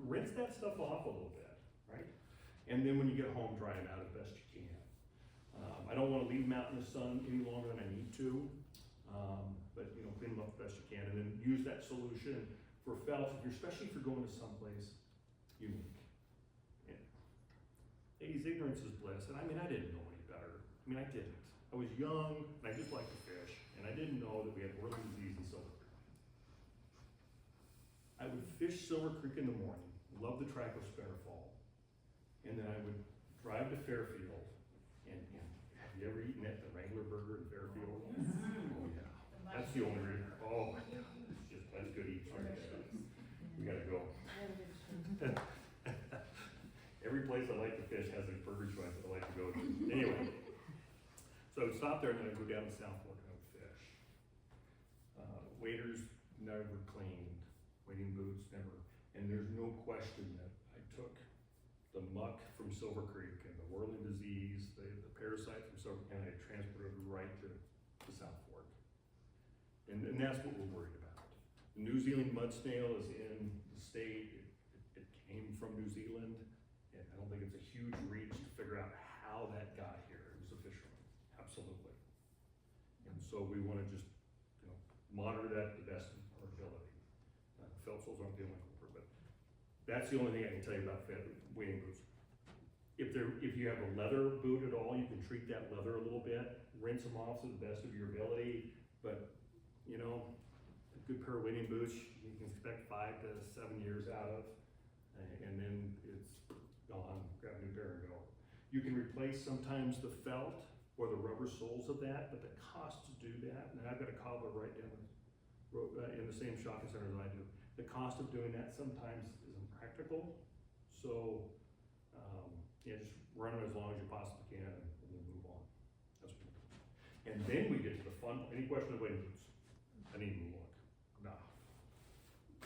Rinse that stuff off a little bit, right? And then when you get home, dry them out as best you can. I don't want to leave them out in the sun any longer than I need to. But clean them up the best you can, and then use that solution for felts, especially if you're going to someplace unique. Yeah. Ladies, ignorance is bliss, and I didn't know any better. I didn't. I was young, and I just liked to fish, and I didn't know that we had whirling disease in Silver Creek. I would fish Silver Creek in the morning, love the track of Spare Fall, and then I would drive to Fairfield, and have you ever eaten at the Wrangler Burger in Fairfield? Oh yeah. That's the only reason. Oh, that's good eats right there. We gotta go. Every place I like to fish has a burger joint that I like to go to. Anyway, so I would stop there and then I'd go down to South Fork and I would fish. Waders never cleaned, wading boots never, and there's no question that I took the muck from Silver Creek and the whirling disease, the parasite from Silver Creek, and I transported it right to South Fork. And that's what we're worried about. The New Zealand mud snail is in the state. It came from New Zealand. And I don't think it's a huge reach to figure out how that got here. It was a fisherman, absolutely. And so we want to just, monitor that to the best of our ability. Felt soles aren't the only culprit, but that's the only thing I can tell you about wading boots. If you have a leather boot at all, you can treat that leather a little bit, rinse them off to the best of your ability, but a good pair of wading boots, you can expect 5 to 7 years out of, and then it's gone, grab a new pair and go. You can replace sometimes the felt or the rubber soles of that, but the cost to do that, and I've got a cobbler right down in the same shopping center that I do, the cost of doing that sometimes isn't practical, so just run them as long as you possibly can and then move on. That's what we do. And then we get to the fun, any question of wading boots? I didn't even look. No.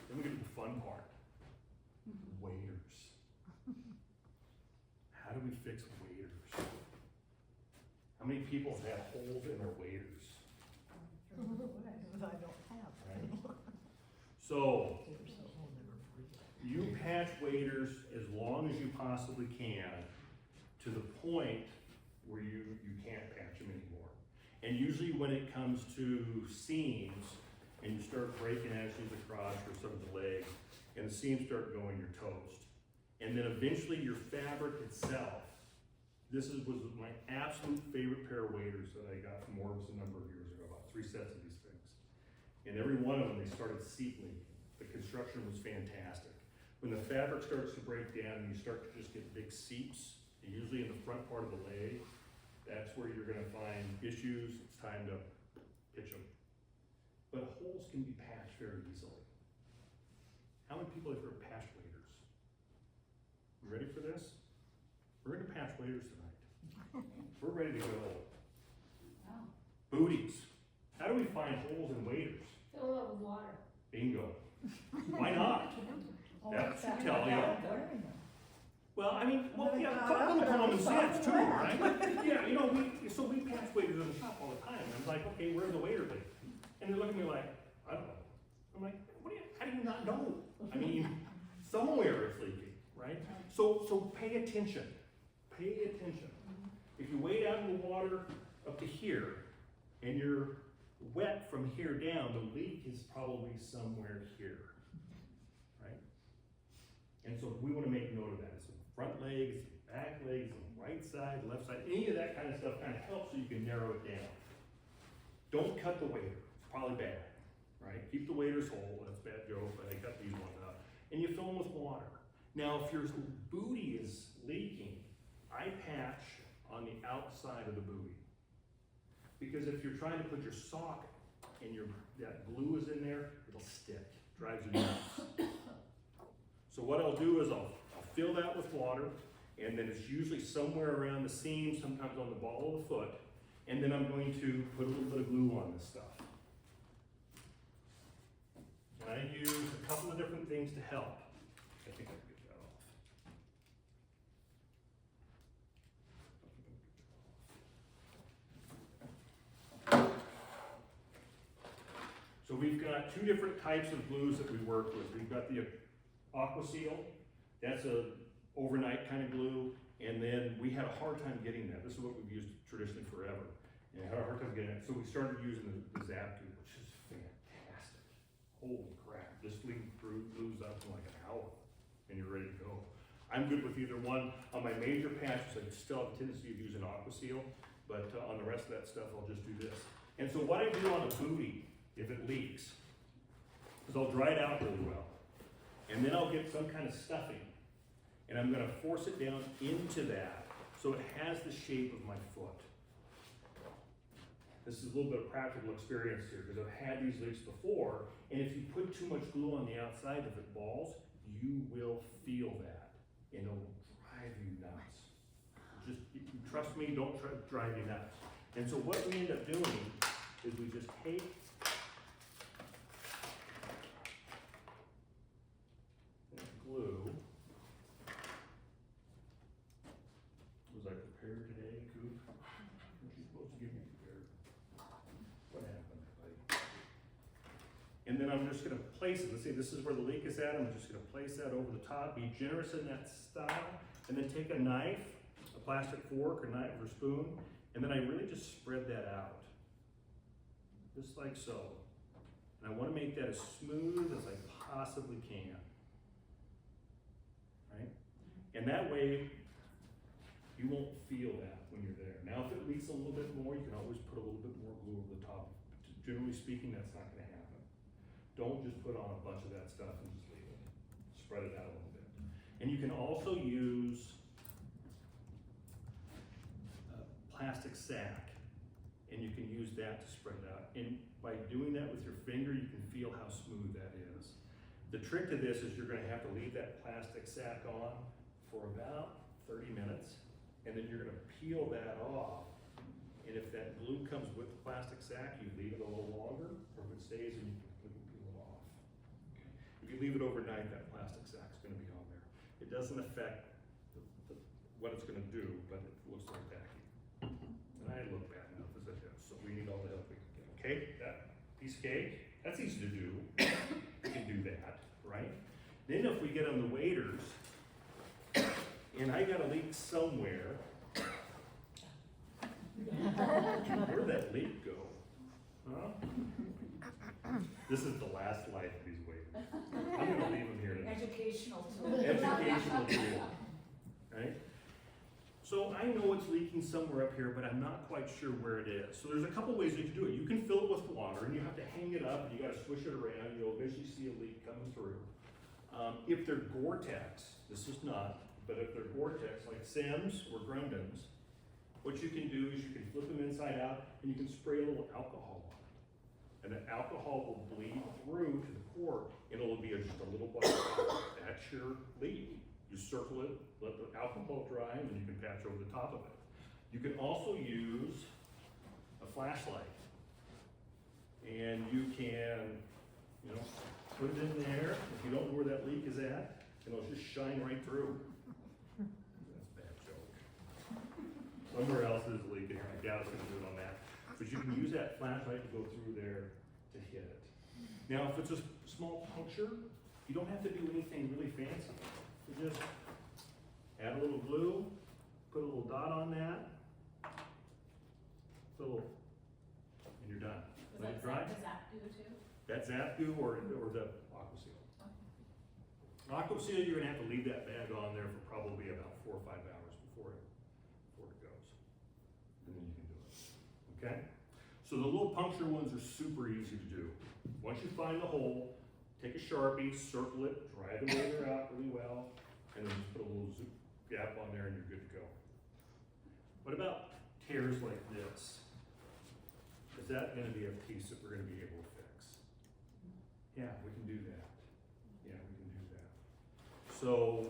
Then we get to the fun part. Waders. How do we fix waders? How many people have holes in their waders? I don't have. Right? So, you patch waders as long as you possibly can to the point where you can't patch them anymore. And usually when it comes to seams and you start breaking actually the crotch or some of the legs and the seams start going, you're toast. And then eventually your fabric itself, was my absolute favorite pair of waders that I got from Orbs a number of years ago, about 3 sets of these things. And every one of them, they started seat leaking. The construction was fantastic. When the fabric starts to break down and you start to just get big seeps, usually in the front part of the leg, that's where you're gonna find issues. It's time to pitch them. But holes can be patched very easily. How many people have heard of patch waders? You ready for this? We're gonna patch waders tonight. We're ready to go. Oh. Booties. How do we find holes in waders? Fill it up with water. Bingo. Why not? That should tell you. Well, I mean, yeah, a little common sense too, right? Yeah, you know, we patch waders in the shop all the time. I'm like, okay, where's the wader leak? And they look at me like, I don't know. I'm like, how do you not know? I mean, somewhere it's leaking, right? So pay attention. Pay attention. If you wade out in the water up to here, and you're wet from here down, the leak is probably somewhere here, right? And so we want to make note of that. It's the front leg, it's the back leg, it's the right side, left side, any of that kind of stuff kind of helps so you can narrow it down. Don't cut the wader, it's probably bad, right? Keep the waders whole, that's a bad joke, but I cut these ones up. And you fill them with water. Now, if your booty is leaking, I patch on the outside of the booty. Because if you're trying to put your sock and that glue is in there, it'll stick, drives you nuts. So what I'll do is I'll fill that with water, and then it's usually somewhere around the seam, sometimes on the ball of the foot, and then I'm going to put a little bit of glue on this stuff. And I use a couple of different things to help. I think I can get that off. So we've got two different types of glues that we work with. We've got the Aqua Seal, that's a overnight kind of glue, and then we had a hard time getting that. This is what we've used traditionally forever, and I had a hard time getting it. So we started using the Zap glue, which is fantastic. Holy crap, this thing glues up in like an hour, and you're ready to go. I'm good with either one. On my major patches, I still have a tendency of using Aqua Seal, but on the rest of that stuff, I'll just do this. And so what I do on a booty, if it leaks, is I'll dry it out really well. And then I'll get some kind of stuffing, and I'm gonna force it down into that so it has the shape of my foot. This is a little bit of practical experience here, because I've had these leaks before, and if you put too much glue on the outside, if it balls, you will feel that, and it'll drive you nuts. Just trust me, don't drive you nuts. And so what we end up doing is we just take glue. Was I prepared today, Coop? What you supposed to give me prepared? What happened, buddy? And then I'm just gonna place it. Let's say this is where the leak is at. I'm just gonna place that over the top. Be generous in that style. And then take a knife, a plastic fork or knife or spoon, and then I really just spread that out. Just like so. And I wanna make that as smooth as I possibly can. Right? And that way, you won't feel that when you're there. Now, if it leaks a little bit more, you can always put a little bit more glue over the top. Generally speaking, that's not gonna happen. Don't just put on a bunch of that stuff and just leave it. Spread it out a little bit. And you can also use a plastic sack, and you can use that to spread it out. And by doing that with your finger, you can feel how smooth that is. The trick to this is you're gonna have to leave that plastic sack on for about 30 minutes, and then you're gonna peel that off. And if that glue comes with the plastic sack, you leave it a little longer, or if it stays, and you can completely peel it off. Okay. If you leave it overnight, that plastic sack's gonna be on there. It doesn't affect what it's gonna do, but it looks like tacky. And I look bad enough as it is, so we need all the help we can get, okay? That piece of cake, that's easy to do. You can do that, right? Then if we get on the waders, and I got a leak somewhere, where'd that leak go? Huh? This is the last life of these waders. I'm gonna leave them here today. Educational tool. Educational tool, right? So I know it's leaking somewhere up here, but I'm not quite sure where it is. So there's a couple ways you can do it. You can fill it with water, and you have to hang it up, and you gotta swish it around. You'll eventually see a leak coming through. If they're Gore-Tex, this is not, but if they're Gore-Tex, like Sims or Grundens, what you can do is you can flip them inside out, and you can spray a little alcohol on it. And the alcohol will bleed through to the core, and it'll be just a little black dot. That's your leak. You circle it, let the alcohol dry, and then you can patch over the top of it. You can also use a flashlight. And you can, put it in there. If you don't know where that leak is at, it'll just shine right through. That's a bad joke. Somewhere else is leaking. I doubt it's gonna do it on that. But you can use that flashlight to go through there to hit it. Now, if it's a small puncture, you don't have to do anything really fancy. You just add a little glue, put a little dot on that, and you're done. Let it dry. Does that do too? That's Zap Goo or the Aqua Seal. Aqua Seal, you're gonna have to leave that bag on there for probably about 4 or 5 hours before it goes. And then you can do it, okay? So the little puncture ones are super easy to do. Once you find the hole, take a Sharpie, circle it, dry the water out really well, and then just put a little gap on there and you're good to go. What about tears like this? Is that gonna be a piece that we're gonna be able to fix? Yeah, we can do that. Yeah, we can do that. So,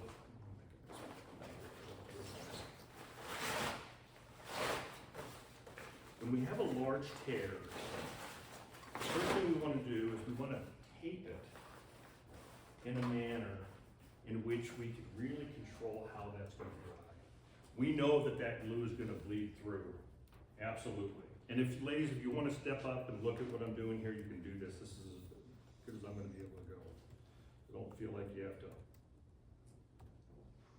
when we have a large tear, the first thing we wanna do is we wanna tape it in a manner in which we can really control how that's gonna dry. We know that that glue is gonna bleed through, absolutely. And if, ladies, if you wanna step up and look at what I'm doing here, you can do this. This is as good as I'm gonna be able to go. Don't feel like you have to. I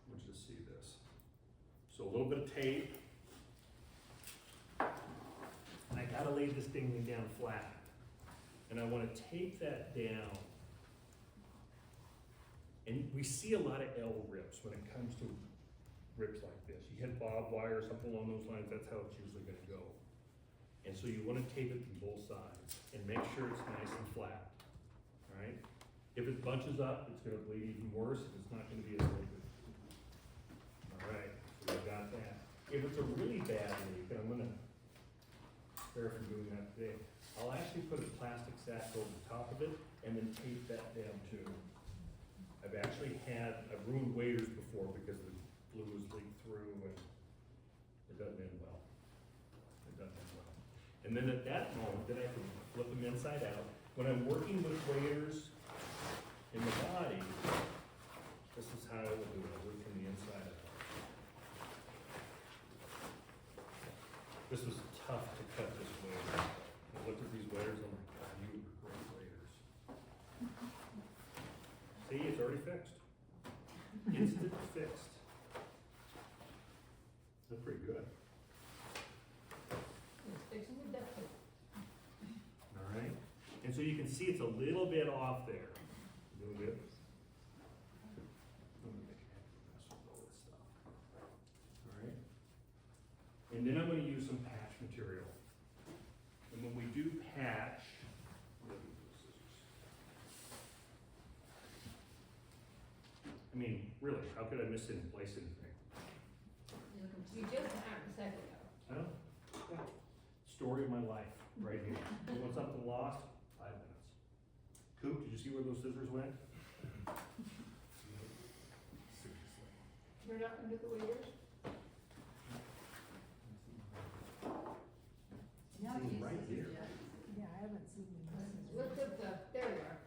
want you to see this. So a little bit of tape. I gotta lay this thing down flat. And I wanna tape that down. And we see a lot of L rips when it comes to rips like this. You hit barbed wire or something along those lines, that's how it's usually gonna go. And so you wanna tape it from both sides and make sure it's nice and flat, all right? If it bunches up, it's gonna bleed even worse, and it's not gonna be as good. All right, so we got that. If it's a really bad leak, and I'm gonna spare from doing that today, I'll actually put a plastic sack over the top of it and then tape that down too. I've ruined waders before because the glue was leaked through and it doesn't end well. It doesn't end well. And then at that moment, then I can flip them inside out. When I'm working with waders in the body, this is how I will do it. I work from the inside out. This was tough to cut this wader. I looked at these waders, I'm like, God, you were great waders. See, it's already fixed. Instant fixed. That's pretty good. It's fixing the duct tape. All right. And so you can see it's a little bit off there. A little bit. I'm gonna make a mess with all this stuff. All right. And then I'm going to use some patch material. And when we do patch, I mean, really, how could I miss it and place anything? You just happened a second ago. I don't. Story of my life, right here. You want something lost? 5 minutes. Coop, did you see where those scissors went? Seriously. You're not under the waders? Sitting right here. Yeah, I haven't seen them. Lift up the, there we are.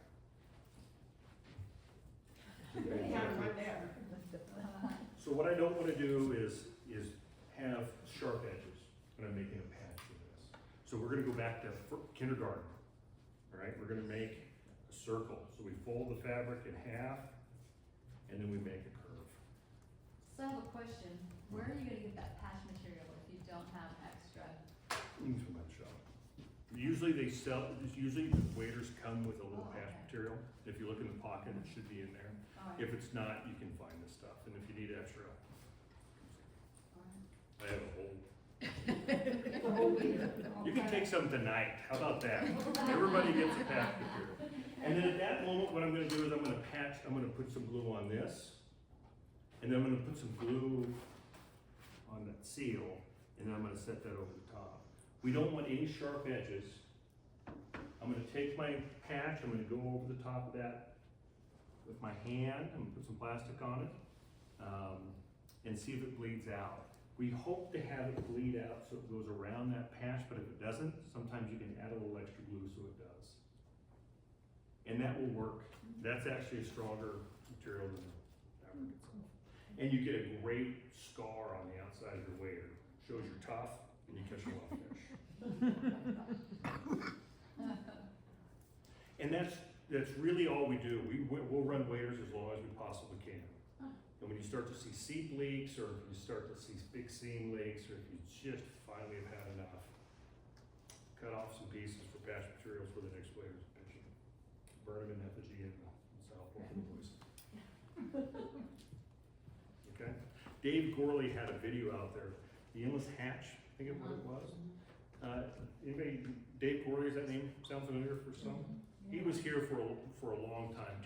You have them right there. So what I don't want to do is have sharp edges when I'm making a patch for this. So we're going to go back to kindergarten. All right, we're going to make a circle. So we fold the fabric in half, and then we make a curve. So I have a question, where are you gonna get that patch material if you don't have extra? Into my shop. Usually they sell, usually the waders come with a little Oh, patch okay. material. If you look in the pocket, it should be in there. Alright, If it's not, you can find this stuff, and if you need extra, alright. I have a whole. The whole winter. You can take some tonight, how about that? Everybody gets a patch material. And then at that moment, what I'm gonna do is I'm gonna put some glue on this, and then I'm gonna put some glue on that seal, and then I'm gonna set that over the top. We don't want any sharp edges. I'm gonna take my patch, I'm gonna go over the top of that with my hand, I'm gonna put some plastic on it, and see if it bleeds out. We hope to have it bleed out so it goes around that patch, but if it doesn't, sometimes you can add a little extra glue so it does. And that will work. That's actually a stronger material than the fabric itself. And you get a great scar on the outside of your wader. Shows you're tough and you catch a lot of fish. And that's really all we do. We'll run waders as long as we possibly can. And when you start to see seep leaks, or if you start to see big seam leaks, or if you just finally have had enough, cut off some pieces for patch materials for the next wader's fishing. Burn them in effigy in South Wolter, boys. Okay? Dave Gorley had a video out there, the endless hatch, I think of what it was. Anybody, Dave Gorley, does that name sound familiar for some? He was here for a long time,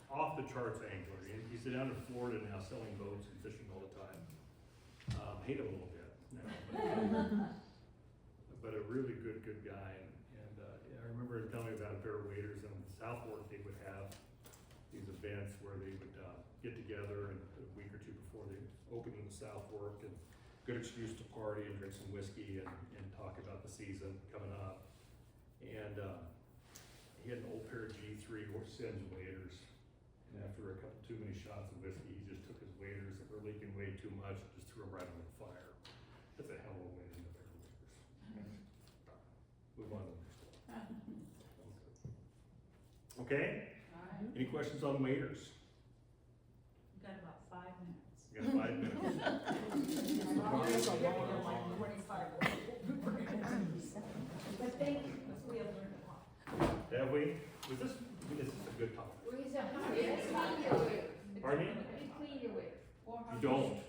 off the charts angler. He's down in Florida now selling boats and fishing all the time. Hate him a little bit now, but a really good guy. And I remember him telling me about a pair of waders in South Fork. They would have these events where they would get together and a week or two before they opened in the South Fork, and good excuse to party and drink some whiskey and talk about the season coming up. And he had an old pair of G3 or Sims waders. And after a couple too many shots of whiskey, he just took his waders that were leaking way too much and just threw them right on the fire. That's a hell of a way to end a pair of waders. Move on to the next one. Okay? Alright. Any questions on waders? We've got about 5 minutes. You got 5 minutes. But thank you, because we have learned a lot. Have we? This is a good topic. Louisa, how do you clean your waders? Pardon me? How do you clean your waders? You don't. Okay.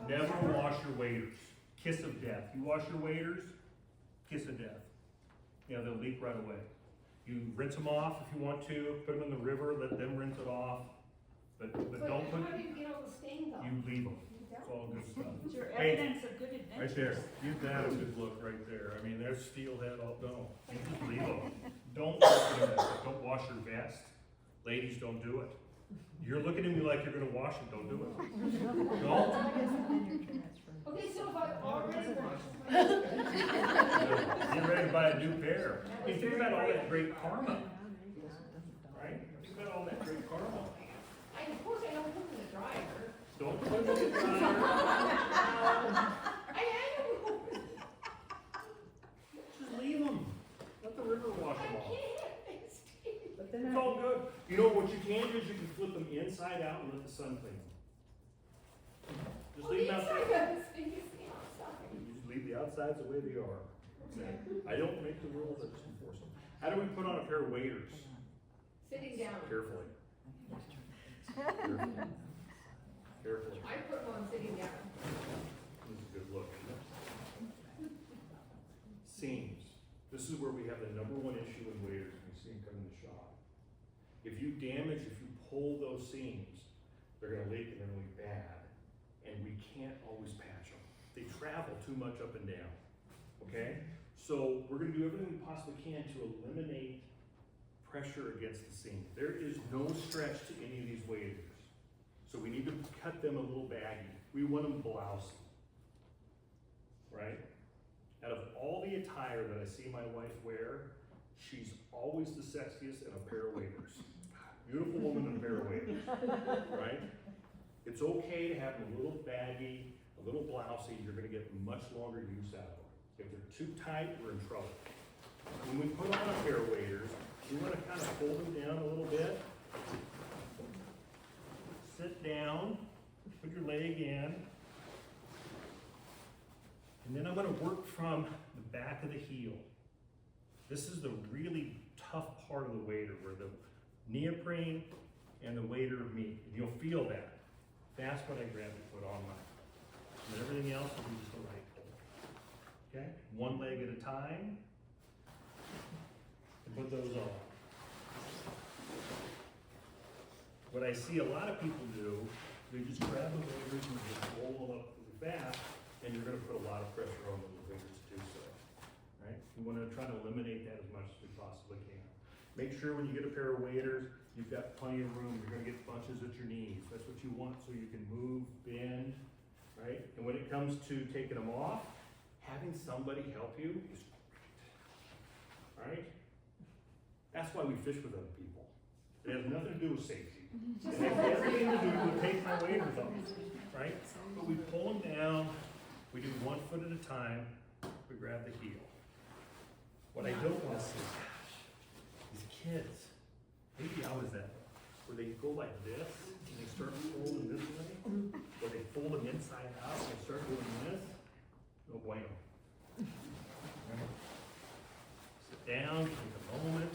Never wash your waders. Kiss of death. You wash your waders, kiss of death. You know, they'll leak right away. You rinse them off if you want to, put them in the river, let them rinse it off. But don't put, How do you get all the stains off? you leave them. It's all good stuff. It's your Hey, evidence of good adventures. right there. Give that a good look right there. I mean, there's steelhead all, no. You just leave them. Don't wash your vest. Ladies, don't do it. You're looking at me like you're gonna wash it, don't do it. Don't. Okay, so if I already washed my Get ready to buy a new pair. Hey, think about all that great karma, right? Think about all that great karma. of course I don't put them in the dryer. Don't put it in the dryer. I know. Just leave them. Let the river wash them off. It's It's all good. You know what you can do is you can flip them inside out and let the sun clean them. Just leave them outside. You just leave the outsides the way they are. Okay. I don't make the rules, I just enforce them. How do we put on a pair of waders? Sitting down. Carefully. Carefully. Carefully. I put them on sitting down. This is a good look, isn't it? Seams. This is where we have the #1 issue in waders when you see them come in the shop. If you pull those seams, they're gonna leak and they're gonna be bad. And we can't always patch them. They travel too much up and down, okay? So we're gonna do everything we possibly can to eliminate pressure against the seam. There is no stretch to any of these waders. So we need to cut them a little baggy. We want them blousy, right? Out of all the attire that I see my wife wear, she's always the sexiest in a pair of waders. Beautiful woman in a pair of waders, right? It's okay to have them a little baggy, a little blousy. You're gonna get much longer use out of them. If they're too tight, we're in trouble. When we put on a pair of waders, you wanna kind of fold them down a little bit. Sit down, put your leg in. And then I'm gonna work from the back of the heel. This is the really tough part of the wader, where the neoprene and the wader meet. And you'll feel that. That's what I grab and put on mine. And everything else will be just a right pull. Okay? One leg at a time. And put those on. What I see a lot of people do, they just grab the waders and just roll them up really fast, and you're gonna put a lot of pressure on those waders to do so. Right? You wanna try to eliminate that as much as we possibly can. Make sure when you get a pair of waders, you've got plenty of room. You're gonna get bunches at your knees. That's what you want, so you can move, bend, right? And when it comes to taking them off, having somebody help you is great. Right? That's why we fish with other people. It has nothing to do with safety. It has everything to do with taking my waders off, right? But we pull them down, we do 1 foot at a time, we grab the heel. What I don't wanna see, gosh, these kids, maybe I was that way, where they go like this, and they start folding this way, or they fold them inside out, and they start doing this, no bueno. Right? Sit down, take a moment,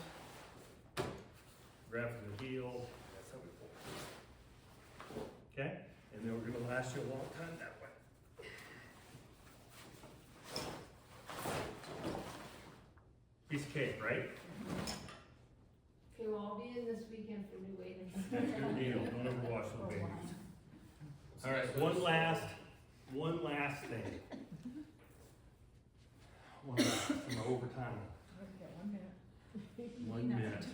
grab from the heel, that's how we pull. Okay? And then we're gonna last you a long time that way. Piece of cake, right? Okay, we'll all be in this weekend for new waders. That's good deal, don't overwash the babies. All right, one last thing. One last, from our overtime. Okay, 1 minute. 1 minute.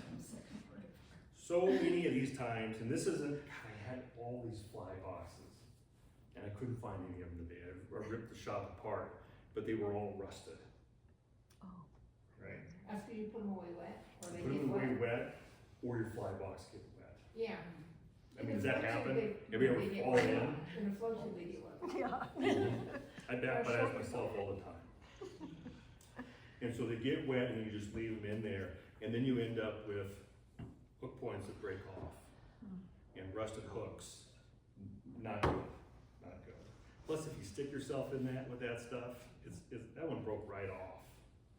So many of these times, and this isn't, God, I had all these fly boxes, and I couldn't find any of them today. I ripped the shop apart, but they were all rusted. Oh. Right? After you put them away wet, or they Put get them away wet? wet, or your fly box get wet. Yeah. I mean, does that happen? Have They you ever get fallen wet. in? In the float tube, they get wet. Yeah. I baptize myself all the time. And so they get wet and you just leave them in there, and then you end up with hook points that break off and rusted hooks. Not good, not good. Plus, if you stick yourself in that with that stuff, that one broke right off.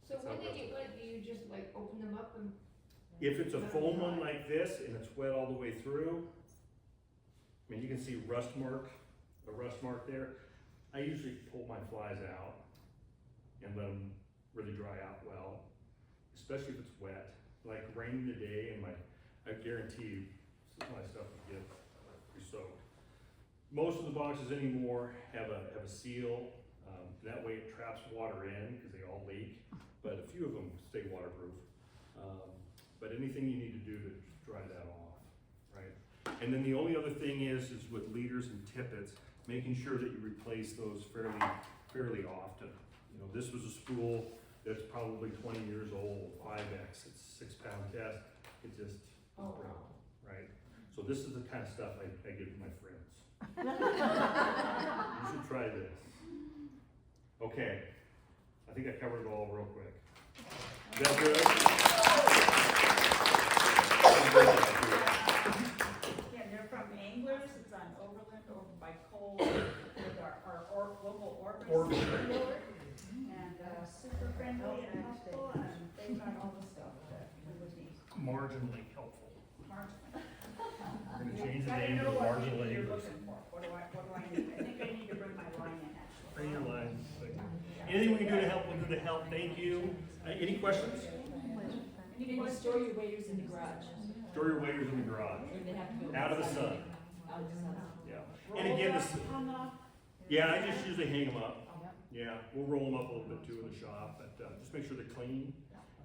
So That's when how they rough get it wet, do you just like open them up and? If it's a foam one like this and it's wet all the way through, I mean, you can see a rust mark there. I usually pull my flies out and let them really dry out well, especially if it's wet. Like raining today, and I guarantee you, some of my stuff will get pretty soaked. Most of the boxes anymore have a seal. That way it traps water in because they all leak, but a few of them stay waterproof. But anything you need to do to dry that off, right? And then the only other thing is with leaders and tippets, making sure that you replace those fairly often. You know, this was a spool that's probably 20 years old, 5X, it's 6-pound test, it just broke, right? So this is the kind of stuff I give to my friends. You should try this. Okay, I think I covered it all real quick. Is that good? Yeah, they're from Anglers, it's on Overland, over by Cole, with our local Orbis. And super friendly and helpful, and they've got all the stuff that we would need. Marginally helpful. Marginally. We're gonna change the Gotta name know to what marginally. you're looking for. What do I need? I think I need to bring my line in, actually. Bring your line. Anything we can do to help, we'll do to help. Thank you. Any questions? You can store your waders in the garage. Store your waders in the garage, Or they have to go. out of the sun. Out of the sun. Yeah. And again, this. Yeah, I just usually hang them up. Yeah, we'll roll them up a little bit too in the shop, but just make sure they're clean.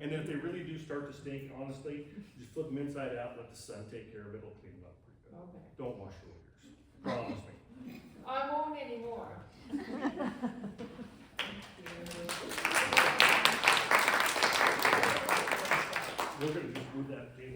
And then if they really do start to stink, honestly, just flip them inside out, let the sun take care of it, it'll clean them up pretty good. Okay. Don't wash your waders. Promise me. I won't anymore. We're gonna just move that table.